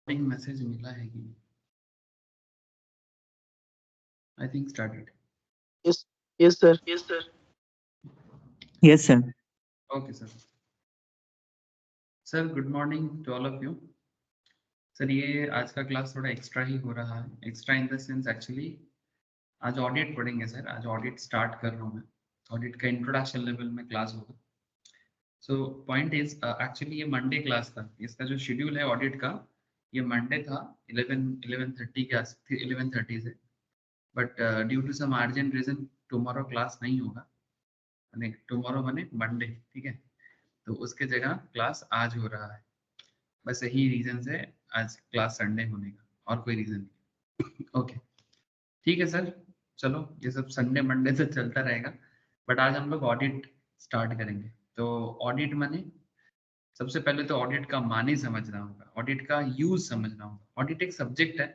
Message मिला है कि I think started. Yes, yes, sir. Yes, sir. Okay sir. Sir good morning to all of you. Sir ये आज का class थोड़ा एक्स्ट्रा ही हो रहा है. Extra in the sense actually आज ऑडिट पढ़ेंगे सर. आज ऑडिट स्टार्ट कर रहा हूँ मैं. ऑडिट का इंट्रोडक्शन लेवल में क्लास होगा. सो पॉइंट इज एक्चुअली ये मंडे क्लास था. इसका जो शेड्यूल है ऑडिट का ये मंडे था 11:30 के आस 11:30 से. But due to some urgent reason tomorrow class नहीं होगा. टुमारो माने मंडे. ठीक है, तो उसके जगह क्लास आज हो रहा है. बस यही रीजन है आज क्लास संडे होने का, और कोई रीजन नहीं. ओके ठीक है सर. चलो ये सब संडे मंडे तो चलता रहेगा. बट आज हम लोग ऑडिट स्टार्ट करेंगे. तो ऑडिट माने सबसे पहले तो ऑडिट का माने समझना होगा, ऑडिट का यूज समझना होगा. ऑडिट एक सब्जेक्ट है,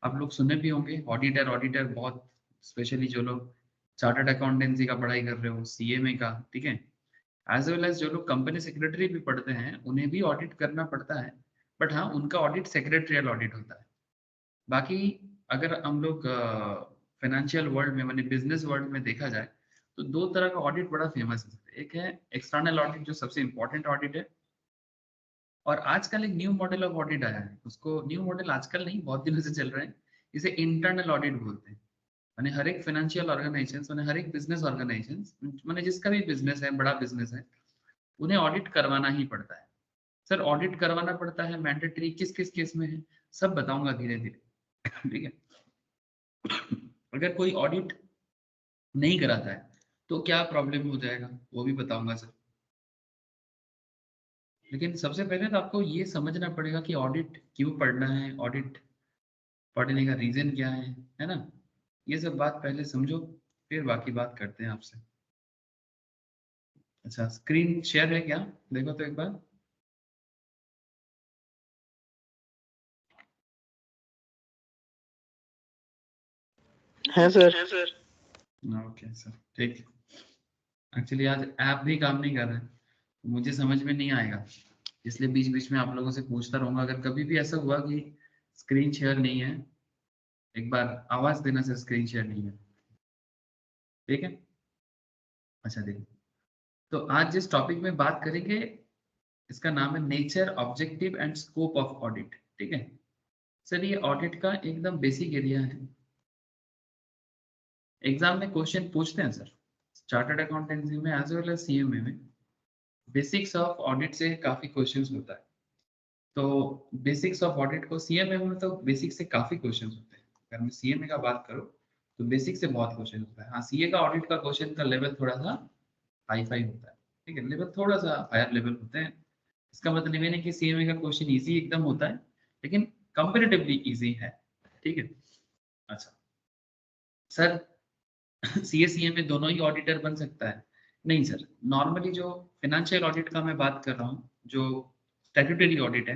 आप लोग सुने भी होंगे. ऑडिटर ऑडिटर बहुत, स्पेशली जो लोग चार्टर्ड अकाउंटेंसी का पढ़ाई कर रहे हो, सीएमए का, ठीक है, एज वेल एज जो लोग कंपनी सेक्रेटरी भी पढ़ते हैं उन्हें भी ऑडिट करना पड़ता है. बट हाँ, उनका ऑडिट सेक्रेटरियल ऑडिट होता है. बाकी अगर हम लोग फाइनेंशियल वर्ल्ड में माने बिजनेस वर्ल्ड में देखा जाए तो दो तरह का ऑडिट बड़ा फेमस है. एक है एक्सटर्नल ऑडिट जो सबसे इंपॉर्टेंट ऑडिट है, और आजकल एक न्यू मॉडल ऑफ ऑडिट आया है. उसको न्यू मॉडल आजकल नहीं, बहुत दिनों से चल रहे हैं. इसे इंटरनल ऑडिट बोलते हैं. माने हर एक फाइनेंशियल ऑर्गेनाइजेशन माने हर एक बिजनेस ऑर्गेनाइजेशन माने जिसका भी बिजनेस है, बड़ा बिजनेस है, उन्हें ऑडिट करवाना ही पड़ता है. सर ऑडिट करवाना पड़ता है मैंडेटरी किस किस केस में है, सब बताऊंगा धीरे धीरे. ठीक है. अगर कोई ऑडिट नहीं कराता है तो क्या प्रॉब्लम हो जाएगा वो भी बताऊंगा सर. लेकिन सबसे पहले तो आपको ये समझना पड़ेगा कि ऑडिट क्यों पढ़ना है, ऑडिट पढ़ने का रीजन क्या है ना. ये सब बात पहले समझो, फिर बाकी बात करते हैं आपसे. अच्छा, स्क्रीन शेयर है क्या, देखो तो एक बार. हाँ सर. ओके सर, ठीक. एक्चुअली आज ऐप भी काम नहीं कर रहा है, मुझे समझ में नहीं आएगा, इसलिए बीच बीच में आप लोगों से पूछता रहूंगा. अगर कभी भी ऐसा हुआ कि स्क्रीन शेयर नहीं है, एक बार आवाज देना सर स्क्रीन शेयर नहीं है. ठीक है. अच्छा देखो, तो आज जिस टॉपिक में बात करेंगे इसका नाम है nature, objective and scope of audit. ठीक है सर, ये ऑडिट का एकदम बेसिक एरिया है. एग्जाम में क्वेश्चन पूछते हैं सर, चार्टर्ड अकाउंटेंसी में एज वेल एज सीएमए में बेसिक्स ऑफ ऑडिट से काफी क्वेश्चंस होता है. तो बेसिक्स ऑफ ऑडिट को सीएमए में तो बेसिक से काफी क्वेश्चंस होते हैं. अगर मैं सीएमए का बात करूं तो बेसिक से बहुत क्वेश्चन होता है. हाँ, सीए का ऑडिट का क्वेश्चन का लेवल थोड़ा सा हाई फाई होता है. ठीक है, लेवल थोड़ा सा हायर लेवल होते हैं. इसका मतलब ये नहीं कि सीएमए का क्वेश्चन इजी एकदम होता है, लेकिन कंपेरेटिवली इजी है. ठीक है. अच्छा सर, सीए में दोनों ही ऑडिटर बन सकता है? नहीं सर, नॉर्मली जो फाइनेंशियल ऑडिट का मैं बात कर रहा हूँ, जो स्टैट्यूटरी ऑडिट है,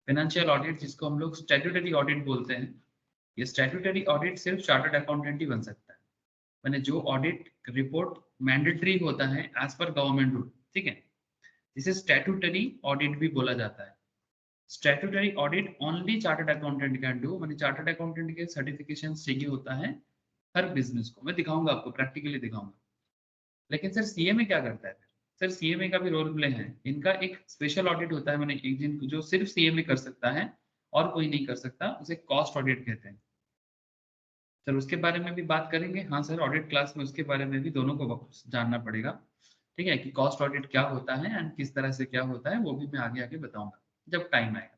फाइनेंशियल ऑडिट जिसको हम लोग स्टैट्यूटरी ऑडिट बोलते हैं, ये स्टैट्यूटरी ऑडिट सिर्फ चार्टर्ड अकाउंटेंट ही बन सकता है. मैंने जो ऑडिट रिपोर्ट मैंडेटरी होता है एज पर गवर्नमेंट रूल. ठीक है, जिसे स्टैट्यूटरी ऑडिट भी बोला जाता है. Statutory audit only chartered accountant can do. मैंने चार्टर्ड अकाउंटेंट के सर्टिफिकेशन चाहिए होता है हर बिजनेस को. मैं दिखाऊंगा आपको, प्रैक्टिकली दिखाऊंगा. लेकिन सर सीएमए क्या करता है? सर सीएमए का भी रोल प्ले है. इनका एक स्पेशल ऑडिट होता है, मैंने एक दिन जो सिर्फ सीएमए कर सकता है और कोई नहीं कर सकता, उसे कॉस्ट ऑडिट कहते हैं. सर उसके बारे में भी बात करेंगे. हाँ सर, ऑडिट क्लास में उसके बारे में भी दोनों को जानना पड़ेगा. ठीक है, कि कॉस्ट ऑडिट क्या होता है एंड किस तरह से क्या होता है वो भी मैं आगे आगे बताऊंगा जब टाइम आएगा.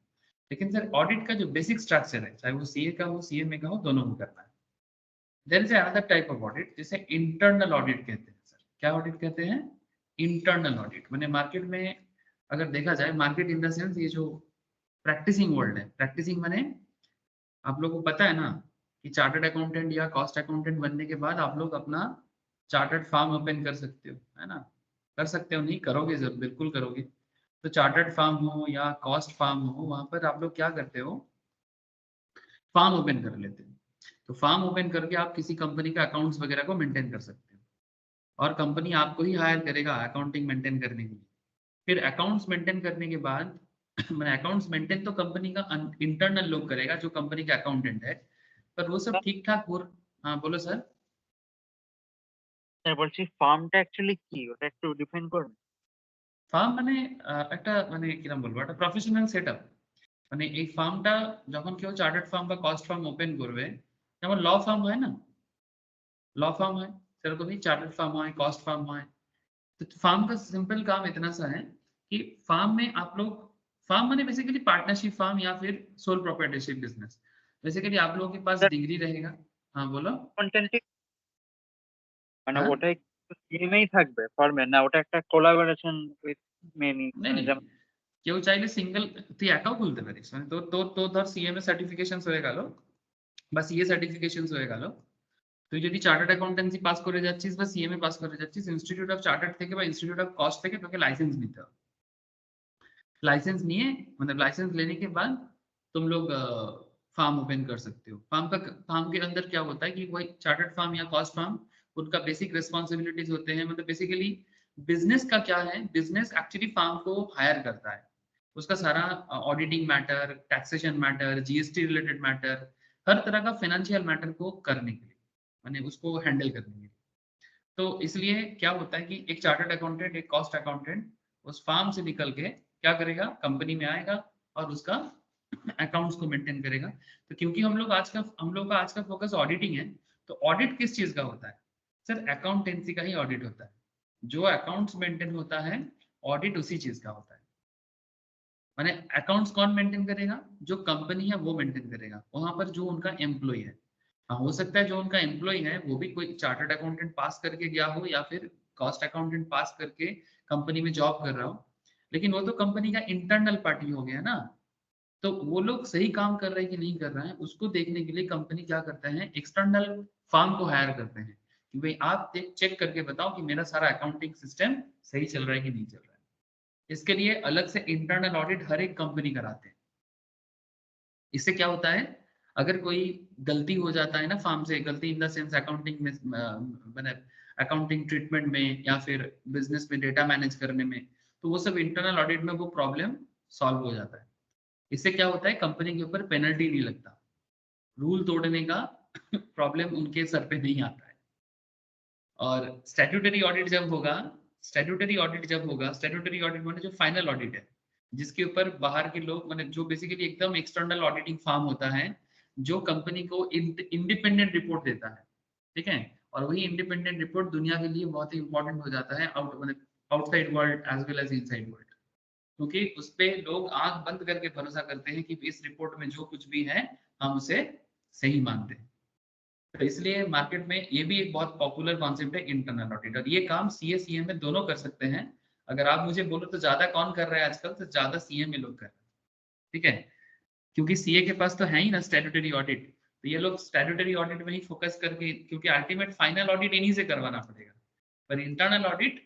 लेकिन सर ऑडिट का जो बेसिक स्ट्रक्चर है, चाहे वो सीए का हो सीएमए का हो, दोनों को करना है. There is another type of audit जिसे इंटरनल ऑडिट कहते हैं. सर क्या ऑडिट कहते हैं? Internal audit. मैंने मार्केट में अगर देखा जाए, मार्केट इन द सेंस ये जो प्रैक्टिसिंग वर्ल्ड है, प्रैक्टिसिंग माने आप लोगों को पता है ना कि चार्टर्ड अकाउंटेंट या कॉस्ट अकाउंटेंट बनने के बाद आप लोग अपना चार्टर्ड फार्म ओपन कर सकते हो, है ना. कर सकते हो नहीं, करोगे जरूर, बिल्कुल करोगे. तो चार्टर्ड फार्म हो या कॉस्ट फार्म हो, वहां पर आप लोग क्या करते हो, फार्म ओपन कर लेते हो. तो फार्म ओपन करके आप किसी कंपनी का अकाउंट्स वगैरह को मेंटेन कर सकते हो, और कंपनी आपको ही हायर करेगा अकाउंटिंग मेंटेन करने के लिए. फिर अकाउंट्स मेंटेन करने के बाद मैंने अकाउंट्स मेंटेन तो कंपनी का इंटरनल लोग करेगा जो कंपनी का अकाउंटेंट है, पर वो सब ठीक ठाक हो। हाँ बोलो सर। স্যার বলছি ফার্মটা অ্যাকচুয়ালি কি, ওটা একটু ডিফাইন করুন। ফার্ম মানে একটা মানে কিরম বলবো, একটা প্রফেশনাল সেটআপ। মানে এই ফার্মটা যখন কেউ চার্টার্ড ফার্ম বা কস্ট ফার্ম ওপেন করবে, যেমন ল ফার্ম হয় না, ল ফার্ম है, সেরকমই चार्टर्ड फार्म है, कॉस्ट फार्म है। तो फार्म का सिंपल काम इतना सा है कि फार्म में आप लोग, फार्म माने बेसिकली पार्टनरशिप फार्म या फिर सोल प्रोप्राइटरशिप बिजनेस। बेसिकली आप लोगों के पास স্যার डिग्री रहेगा। हाँ बोलो। কন্টেন্ট মানে हाँ ওটাই সিএমএই থাকবে ফর্মে, না ওটা একটা কোলাবোরেশন উইথ মেনি, नहीं মানে नहीं, যেমন কেউ চাইলে সিঙ্গেল তুই একাও খুলতে পারিস, মানে তোর তোর তোর ধর সিএমএ সার্টিফিকেশনস হয়ে গেল বা সিএ সার্টিফিকেশনস হয়ে গেল, তুই যদি চার্টার্ড অ্যাকাউন্টেন্সি পাস করে যাচ্ছিস বা সিএমএ পাস করে যাচ্ছিস, ইনস্টিটিউট অফ চার্টার্ড থেকে বা इन्स्टीट्यूट ऑफ कॉस्ट থেকে তোকে लाइसेंस নিতে হবে। लाइसेंस लिए, मतलब लाइसेंस लेने के बाद तुम लोग फार्म ओपन कर सकते हो। फार्म के अंदर क्या होता है कि वही चार्टर्ड फार्म या कॉस्ट फार्म, उनका बेसिक रिस्पॉन्सिबिलिटीज होते हैं। मतलब बेसिकली बिजनेस का क्या है, बिजनेस एक्चुअली फार्म को हायर करता है, उसका सारा auditing matter, taxation matter, GST related matter, हर तरह का फाइनेंशियल मैटर को करने के लिए, माने उसको हैंडल करने के लिए। तो इसलिए क्या होता है कि एक चार्टर्ड अकाउंटेंट, एक कॉस्ट अकाउंटेंट उस फार्म से निकल के क्या करेगा, कंपनी में आएगा और उसका अकाउंट्स को मेंटेन करेगा। तो क्योंकि हम लोग का आज का फोकस ऑडिटिंग है, तो ऑडिट किस चीज का होता है सर, अकाउंटेंसी का ही ऑडिट होता है। जो अकाउंट्स मेंटेन होता है, ऑडिट उसी चीज का होता है। माने अकाउंट्स कौन मेंटेन करेगा, जो कंपनी है वो मेंटेन करेगा, वहां पर जो उनका एम्प्लॉय है। हाँ, हो सकता है जो उनका एम्प्लॉय है वो भी कोई चार्टर्ड अकाउंटेंट पास करके गया हो या फिर कॉस्ट अकाउंटेंट पास करके कंपनी में जॉब कर रहा हो, लेकिन वो तो कंपनी का इंटरनल पार्टी हो गया ना। तो वो लोग सही काम कर रहे हैं कि नहीं कर रहे हैं, उसको देखने के लिए कंपनी क्या करते हैं, एक्सटर्नल फर्म को हायर करते हैं कि भाई आप चेक करके बताओ कि मेरा सारा अकाउंटिंग सिस्टम सही चल रहा है कि नहीं चल रहा है। इसके लिए अलग से इंटरनल ऑडिट हर एक कंपनी कराते हैं। इससे क्या होता है, अगर कोई गलती हो जाता है ना फार्म से, गलती इन द सेंस अकाउंटिंग में, मैंने अकाउंटिंग ट्रीटमेंट में या फिर बिजनेस में डेटा मैनेज करने में, तो वो सब इंटरनल ऑडिट में वो प्रॉब्लम सॉल्व हो जाता है। इससे क्या होता है, कंपनी के ऊपर पेनल्टी नहीं लगता, रूल तोड़ने का प्रॉब्लम उनके सर पे नहीं आता है। और स्टैट्यूटरी ऑडिट जब होगा, स्टैट्यूटरी ऑडिट माने जो फाइनल ऑडिट है, जिसके ऊपर बाहर के लोग, माने जो बेसिकली एकदम एक्सटर्नल ऑडिटिंग फर्म होता है, जो कंपनी को इंडिपेंडेंट रिपोर्ट देता है, ठीक है। और वही इंडिपेंडेंट रिपोर्ट दुनिया के लिए बहुत ही इंपॉर्टेंट हो जाता है, outside world as well as inside world, क्योंकि उस पे लोग आंख बंद करके भरोसा करते हैं कि इस रिपोर्ट में जो कुछ भी है हम उसे सही मानते हैं। तो इसलिए मार्केट में ये भी एक बहुत पॉपुलर कॉन्सेप्ट है इंटरनल ऑडिट, और ये काम सीए सीएमए दोनों कर सकते हैं। अगर आप मुझे बोलो तो ज्यादा कौन कर रहा है आजकल, तो ज्यादा सीएमए लोग कर रहे हैं, ठीक है। क्योंकि सीए के पास तो है ही ना स्टैट्यूटरी ऑडिट, तो ये लोग स्टैट्यूटरी ऑडिट में ही फोकस करके, क्योंकि अल्टीमेट फाइनल ऑडिट इन्हीं से करवाना पड़ेगा। पर इंटरनल ऑडिट,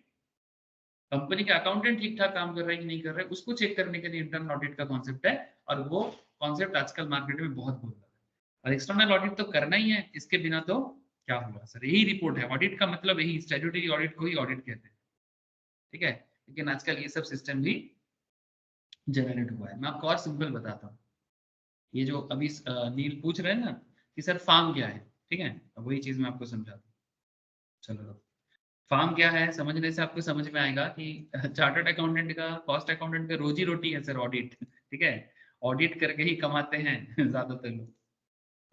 कंपनी का अकाउंटेंट ठीक ठाक काम कर रहा है कि नहीं कर रहा है, उसको चेक करने के लिए इंटरनल ऑडिट का कॉन्सेप्ट है। और वो कॉन्सेप्ट आजकल मार्केट में बहुत बोल रहा है। और एक्सटर्नल ऑडिट तो करना ही है, इसके बिना तो क्या होगा सर, यही रिपोर्ट है ऑडिट का, मतलब यही स्टैट्यूटरी ऑडिट को ही ऑडिट कहते हैं, ठीक है। लेकिन आजकल ये सब सिस्टम भी जनरेट हुआ है। मैं आपको और सिंपल बताता हूँ, ये जो अभी नील पूछ रहे हैं ना कि सर फार्म क्या है, ठीक है, अब वही चीज मैं आपको समझाता हूँ। चलो, फार्म क्या है समझने से आपको समझ में आएगा कि चार्टर्ड अकाउंटेंट का, कॉस्ट अकाउंटेंट का रोजी रोटी है सर ऑडिट, ठीक है। ऑडिट करके ही कमाते हैं ज्यादातर लोग।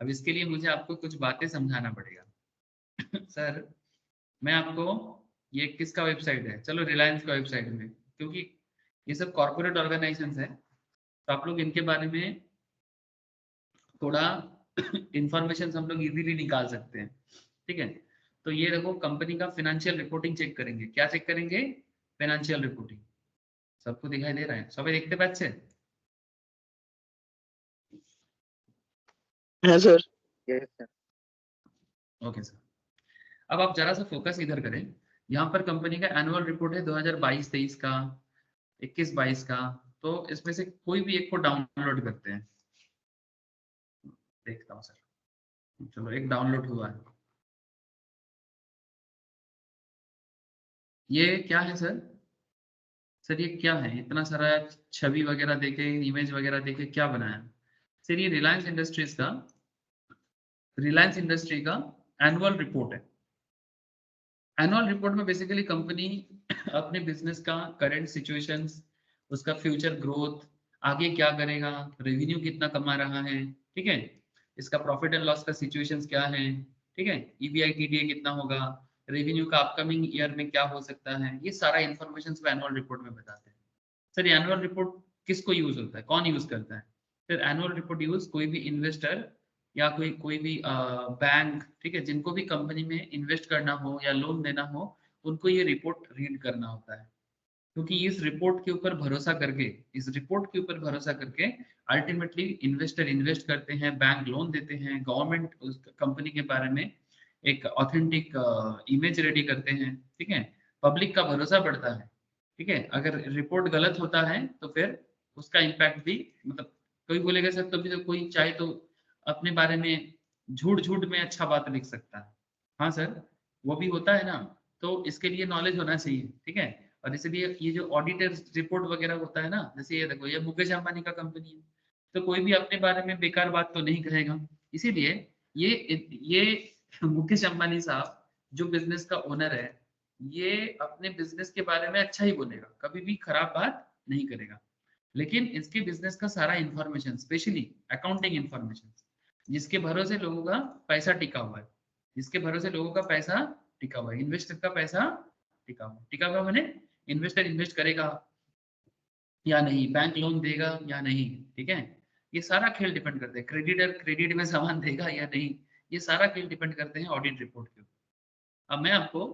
अब इसके लिए मुझे आपको कुछ बातें समझाना पड़ेगा सर। मैं आपको, ये किसका वेबसाइट है, चलो रिलायंस का वेबसाइट में, क्योंकि ये सब कॉर्पोरेट ऑर्गेनाइजेशन है, तो आप लोग इनके बारे में थोड़ा इंफॉर्मेशन हम लोग इजीली निकाल सकते हैं, ठीक है। तो ये देखो, कंपनी का फाइनेंशियल रिपोर्टिंग चेक करेंगे, क्या चेक करेंगे, फाइनेंशियल रिपोर्टिंग। सबको दिखाई दे रहा है, सभी देखते पाচ্ছে? हाँ sir. Yes, sir. Okay sir. अब आप जरा सा फोकस इधर करें, यहाँ पर कंपनी का एनुअल रिपोर्ट है 2022-23 का, 21-22 का। तो इसमें से कोई भी एक को डाउनलोड करते हैं, देखता हूँ सर। चलो, एक डाउनलोड हुआ है, ये क्या है सर, सर ये क्या है, इतना सारा छवि वगैरह देके, इमेज वगैरह देके क्या बनाया? सर ये रिलायंस इंडस्ट्री का एनुअल रिपोर्ट है। एनुअल रिपोर्ट में बेसिकली कंपनी अपने बिजनेस का करंट सिचुएशंस, उसका फ्यूचर ग्रोथ, आगे क्या करेगा, रेवेन्यू कितना कमा रहा है, ठीक है, इसका प्रॉफिट एंड लॉस का सिचुएशंस क्या है, ठीक है, ईबीआई टीडीए कितना होगा, रेवेन्यू का अपकमिंग ईयर में क्या हो सकता है, ये सारा इन्फॉर्मेशन एनुअल रिपोर्ट में बताते हैं। सर ये एनुअल रिपोर्ट किसको यूज होता है, कौन यूज करता है? सर एनुअल रिपोर्ट यूज कोई भी इन्वेस्टर या कोई कोई भी बैंक, ठीक है, जिनको भी कंपनी में इन्वेस्ट करना हो या लोन देना हो, उनको ये रिपोर्ट रीड करना होता है। क्योंकि इस रिपोर्ट के ऊपर भरोसा करके अल्टीमेटली इन्वेस्टर इन्वेस्ट करते हैं, बैंक लोन देते हैं, गवर्नमेंट उस कंपनी के बारे में एक ऑथेंटिक इमेज रेडी करते हैं, ठीक है, पब्लिक का भरोसा बढ़ता है, ठीक है। अगर रिपोर्ट गलत होता है तो फिर उसका इम्पैक्ट भी, मतलब कोई बोलेगा सर तो भी तो कोई चाहे तो अपने बारे में झूठ झूठ में अच्छा बात लिख सकता है, हाँ सर वो भी होता है ना, तो इसके लिए नॉलेज होना चाहिए, ठीक है। और इसलिए ये जो ऑडिटर रिपोर्ट वगैरह होता है ना, जैसे ये देखो ये मुकेश अंबानी का कंपनी है, तो कोई भी अपने बारे में बेकार बात तो नहीं कहेगा, इसीलिए ये मुकेश अंबानी साहब जो बिजनेस का ओनर है, ये अपने बिजनेस के बारे में अच्छा ही बोलेगा, कभी भी खराब बात नहीं करेगा। लेकिन इसके बिजनेस का सारा इंफॉर्मेशन, स्पेशली अकाउंटिंग इंफॉर्मेशन, जिसके भरोसे लोगों का पैसा टिका हुआ है, जिसके भरोसे लोगों का पैसा टिका हुआ है, इन्वेस्टर का पैसा टिका हुआ मैंने इन्वेस्टर इन्वेस्ट करेगा या नहीं, बैंक लोन देगा या नहीं, ठीक है, ये सारा खेल डिपेंड करते हैं, क्रेडिटर क्रेडिट में सामान देगा या नहीं, ये सारा खेल डिपेंड करते हैं ऑडिट रिपोर्ट के ऊपर। अब मैं आपको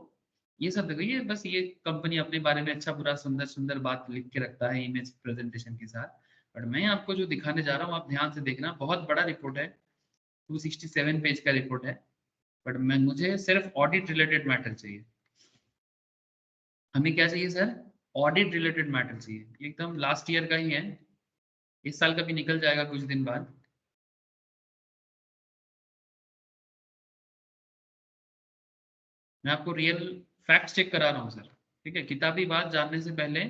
ये सब देखो, ये बस ये कंपनी अपने बारे में अच्छा बुरा सुंदर सुंदर बात लिख के रखता है इमेज प्रेजेंटेशन के साथ, बट मैं आपको जो दिखाने जा रहा हूँ आप ध्यान से देखना, बहुत बड़ा रिपोर्ट है, 267 पेज का रिपोर्ट है, बट मैं मुझे सिर्फ ऑडिट रिलेटेड मैटर चाहिए। हमें क्या चाहिए सर? ऑडिट रिलेटेड मैटर चाहिए, ये एकदम लास्ट ईयर का ही है, इस साल का भी निकल जाएगा कुछ दिन बाद। मैं आपको रियल फैक्ट चेक करा रहा हूँ सर, ठीक है, किताबी बात जानने से पहले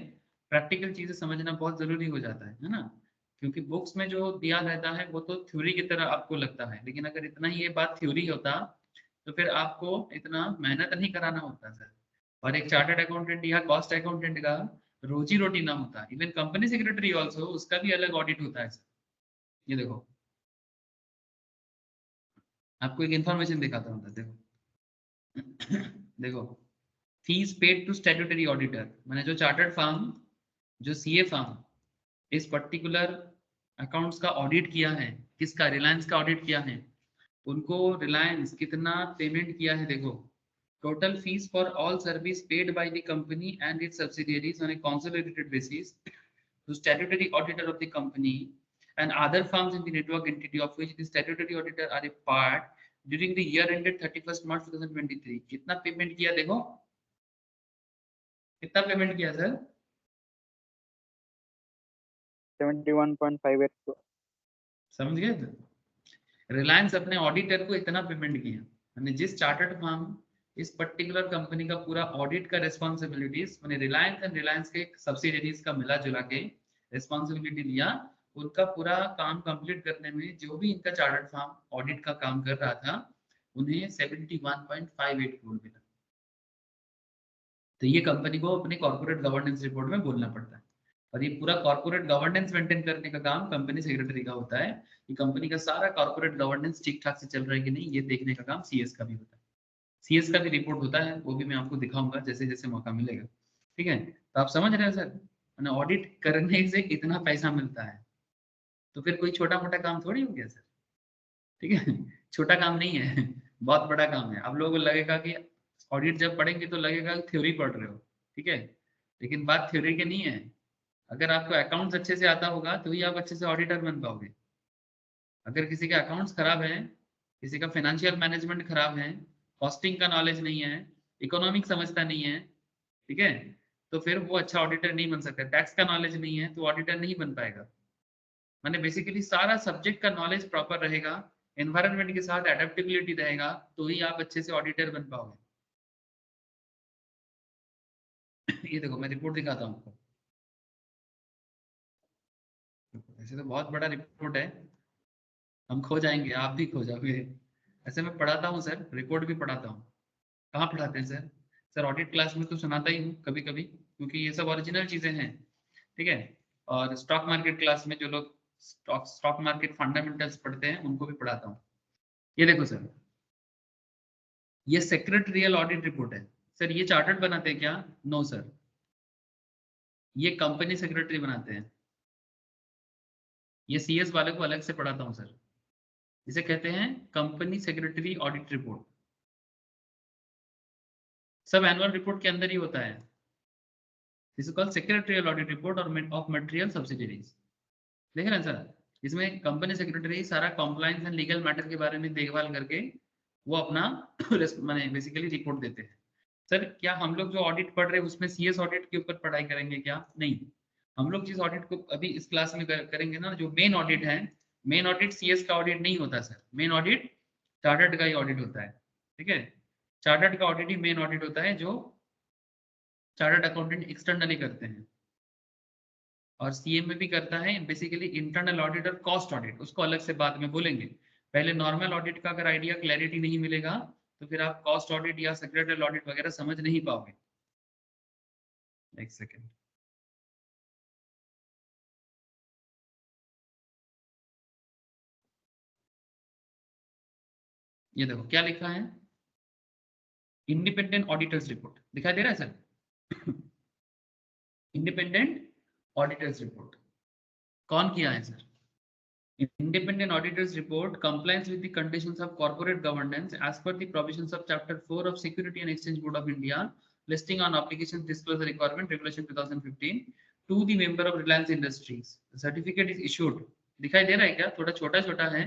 प्रैक्टिकल चीजें समझना बहुत जरूरी हो जाता है ना, क्योंकि बुक्स में जो दिया रहता है वो तो थ्योरी की तरह आपको लगता है, लेकिन अगर इतना ही ये बात थ्योरी होता तो फिर आपको इतना मेहनत नहीं कराना होता सर, और एक चार्टर्ड अकाउंटेंट या कॉस्ट अकाउंटेंट का रोजी रोटी ना होता, इवन कंपनी सेक्रेटरी ऑल्सो उसका भी अलग ऑडिट होता है सर। ये देखो आपको एक इंफॉर्मेशन दिखाता हूँ, देखो देखो, fees paid to statutory auditor, मैंने जो चार्टर्ड फर्म, जो सीए फर्म इस पर्टिकुलर अकाउंट्स का ऑडिट किया है, किसका, रिलायंस का ऑडिट किया है, उनको रिलायंस कितना पेमेंट किया है देखो, total fees for all service paid by the company and it's subsidiaries on A consolidated basis to statutory auditor of the company and other firms in the network entity of which the statutory auditor are a part during the year ended 31st March 2023। कितना payment किया देखो, कितना payment किया sir? 71.58 crore। समझ गए? रिलायंस अपने auditor को इतना पेमेंट किया, मैंने जिस चार्टर्ड फर्म इस पर्टिकुलर कंपनी का पूरा ऑडिट का रिस्पॉन्सिबिलिटीज, मैंने रिलायंस एंड रिलायंस के सब्सिडरीज का मिला जुला के रिस्पॉन्सिबिलिटी लिया, उनका पूरा काम कंप्लीट करने में जो भी इनका चार्टर्ड फर्म ऑडिट का काम कर रहा था, उन्हें 71.58 करोड़ मिला। तो ये कंपनी को अपने कॉर्पोरेट गवर्नेंस रिपोर्ट में बोलना पड़ता है, और ये पूरा कॉर्पोरेट गवर्नेंस मेंटेन करने का काम कंपनी सेक्रेटरी का होता है, कि कंपनी का सारा कॉर्पोरेट गवर्नेंस ठीक ठाक से चल रहा है कि नहीं, ये देखने का काम सीएस का भी होता है। सीएस का भी रिपोर्ट होता है, वो भी मैं आपको दिखाऊंगा जैसे जैसे मौका मिलेगा, ठीक है। तो आप समझ रहे हैं सर, मैंने ऑडिट करने से इतना पैसा मिलता है, तो फिर कोई छोटा मोटा काम थोड़ी हो गया सर, ठीक है, छोटा काम नहीं है, बहुत बड़ा काम है। आप लोगों को लगेगा कि ऑडिट जब पढ़ेंगे तो लगेगा थ्योरी पढ़ रहे हो, ठीक है, लेकिन बात थ्योरी की नहीं है, अगर आपको अकाउंट्स अच्छे से आता होगा तो ही आप अच्छे से ऑडिटर बन पाओगे। अगर किसी के अकाउंट्स खराब है, किसी का फाइनेंशियल मैनेजमेंट खराब है, कॉस्टिंग का नॉलेज नहीं है, इकोनॉमिक समझता नहीं है, ठीक है, तो फिर वो अच्छा ऑडिटर नहीं बन सकता। टैक्स का नॉलेज नहीं है तो ऑडिटर नहीं बन पाएगा। मैंने बेसिकली सारा सब्जेक्ट का नॉलेज प्रॉपर रहेगा, एनवायरनमेंट के साथ एडेप्टेबिलिटी रहेगा, तो ही आप अच्छे से ऑडिटर बन पाओगे। ये देखो मैं रिपोर्ट दिखाता हूँ आपको, ऐसे तो बहुत बड़ा रिपोर्ट है, हम खो जाएंगे, आप भी खो जाओगे। ऐसे मैं पढ़ाता हूँ सर, रिपोर्ट भी पढ़ाता हूँ। कहाँ पढ़ाते हैं सर? सर ऑडिट क्लास में तो सुनाता ही हूँ कभी कभी, क्योंकि ये सब ओरिजिनल चीजें हैं, ठीक है। और स्टॉक मार्केट क्लास में जो लोग स्टॉक मार्केट फंडामेंटल्स पढ़ते हैं उनको भी पढ़ाता हूँ। ये देखो सर, ये सेक्रेटरियल ऑडिट रिपोर्ट है। सर ये चार्टर्ड बनाते हैं क्या? नो सर, ये कंपनी सेक्रेटरी बनाते हैं। ये सीएस वाले को अलग से पढ़ाता हूँ सर। इसे कहते हैं कंपनी सेक्रेटरी ऑडिट रिपोर्ट। सब एनुअल रिपोर्ट के अंदर ही होता है। This is called secretarial audit report और ऑफ मटेरियल सब्सिडीज। देख रहे हैं सर, इसमें कंपनी सेक्रेटरी सारा कॉम्प्लायंस एंड लीगल मैटर के बारे में देखभाल करके वो अपना माने बेसिकली रिपोर्ट देते हैं। सर क्या हम लोग जो ऑडिट पढ़ रहे हैं उसमें सीएस ऑडिट के ऊपर पढ़ाई करेंगे क्या? नहीं, हम लोग जिस ऑडिट को अभी इस क्लास में करेंगे ना, जो मेन ऑडिट है, मेन ऑडिट सीएस का ऑडिट नहीं होता सर, मेन ऑडिट चार्टर्ड का ही ऑडिट होता है, ठीक है। चार्टर्ड का ऑडिट ही मेन ऑडिट होता है, जो चार्टर्ड अकाउंटेंट एक्सटर्नली करते हैं। और सीएम में भी करता है बेसिकली इंटरनल ऑडिट और कॉस्ट ऑडिट, उसको अलग से बाद में बोलेंगे। पहले नॉर्मल ऑडिट का अगर आइडिया क्लैरिटी नहीं मिलेगा तो फिर आप कॉस्ट ऑडिट या सेक्रेटरियल ऑडिट वगैरह समझ नहीं पाओगे। एक सेकेंड, ये देखो क्या लिखा है, इंडिपेंडेंट ऑडिटर्स रिपोर्ट दिखाई दे रहा है सर? इंडिपेंडेंट ऑडिटर्स रिपोर्ट कौन किया है sir? Independent auditors report compliance with the conditions of corporate governance as per the provisions of Chapter 4 of Security and Exchange Board of India, listing on applications disclosure requirement regulation 2015 to the member of Reliance Industries. The certificate is issued. दिखाई दे रहा है क्या? थोड़ा छोटा छोटा है,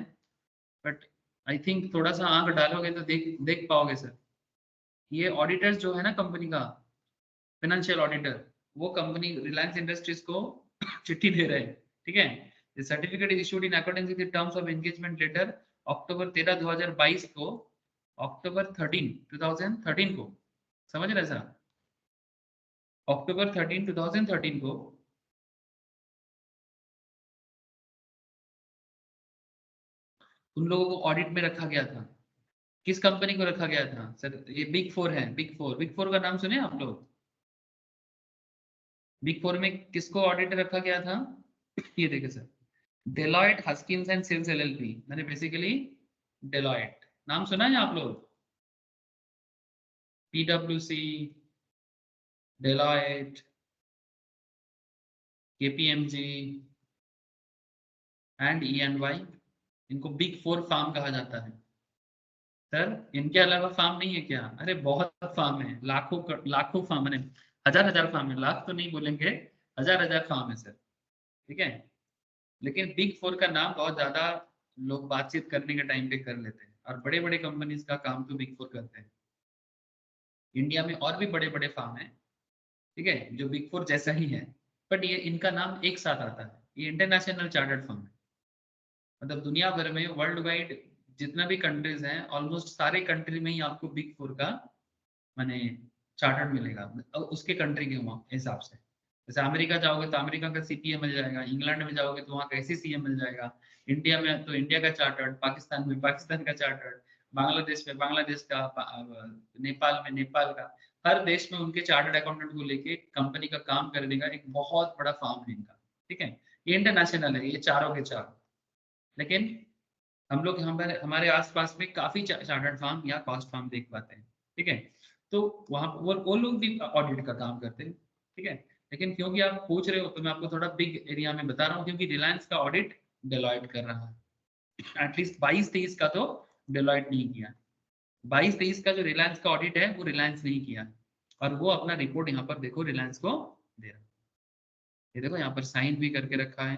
but I think थोड़ा सा आंख डालोगे तो देख पाओगे सर। ये ऑडिटर्स जो है ना कंपनी का, फाइनेंशियल ऑडिटर, वो कंपनी रिलायंस इंडस्ट्रीज को चिट्ठी दे रहे हैं, ठीक है। The certificate is issued in accordance with the terms of engagement letter अक्टूबर 13 2022 को, अक्टूबर 13 2013 को, समझ रहे सर? अक्टूबर 13 2013 को उन लोगों को ऑडिट में रखा गया था। किस कंपनी को रखा गया था सर? ये बिग फोर है, बिग फोर। बिग फोर का नाम सुने आप लोग? बिग फोर में किसको ऑडिट रखा गया था? ये देखिए सर, डेलॉयट हस्किंस एंड सिल्स एलएलपी, मैंने बेसिकली डेलॉयट नाम सुना है आप लोग? पीडब्ल्यूसी, डेलॉयट, केपीएमजी एंड ईएनवाई, इनको बिग फोर फार्म कहा जाता है। सर इनके अलावा फार्म नहीं है क्या? अरे बहुत फार्म है, लाखों फार्म है, हजार फार्म है, लाख तो नहीं बोलेंगे, हजार फार्म है सर, ठीक है। लेकिन बिग फोर का नाम बहुत ज्यादा लोग बातचीत करने के टाइम पे कर लेते हैं, और बड़े बड़े कंपनीज का काम तो बिग फोर करते हैं। इंडिया में और भी बड़े बड़े फार्म है, ठीक है, जो बिग फोर जैसा ही है, बट ये इनका नाम एक साथ आता है। ये इंटरनेशनल चार्टर्ड फर्म है, मतलब दुनिया भर में वर्ल्ड वाइड जितना भी कंट्रीज हैं, ऑलमोस्ट सारे कंट्री में ही आपको बिग फोर का माने चार्टर्ड मिलेगा, उसके कंट्री के हिसाब से। जैसे अमेरिका जाओगे तो अमेरिका का सीपीए मिल जाएगा, इंग्लैंड में जाओगे तो वहाँ का एसीसीए मिल जाएगा, इंडिया में तो इंडिया का चार्टर्ड, पाकिस्तान में पाकिस्तान का चार्टर्ड, बांग्लादेश में बांग्लादेश का, नेपाल में नेपाल का। हर देश में उनके चार्टर्ड अकाउंटेंट को लेके कंपनी का काम करने का एक बहुत बड़ा फार्म है इनका, ठीक है। ये इंटरनेशनल है, ये चारों के चारों। लेकिन हम लोग हमारे आसपास में काफी चार्टर्ड फार्म या कॉस्ट फार्म देख पाते हैं, ठीक है। तो वहाँ वो लोग भी ऑडिट का काम करते हैं, ठीक है। लेकिन क्योंकि आप पूछ रहे हो तो मैं आपको थोड़ा बिग एरिया में बता रहा हूँ, क्योंकि रिलायंस का ऑडिट डेलॉयट कर रहा है। एटलीस्ट 22-23 का तो डेलॉयट नहीं किया, 22-23 का जो रिलायंस का ऑडिट है वो रिलायंस नहीं किया, और वो अपना रिपोर्ट यहाँ पर देखो रिलायंस को दे रहा है। ये देखो यहाँ पर साइन भी करके रखा है।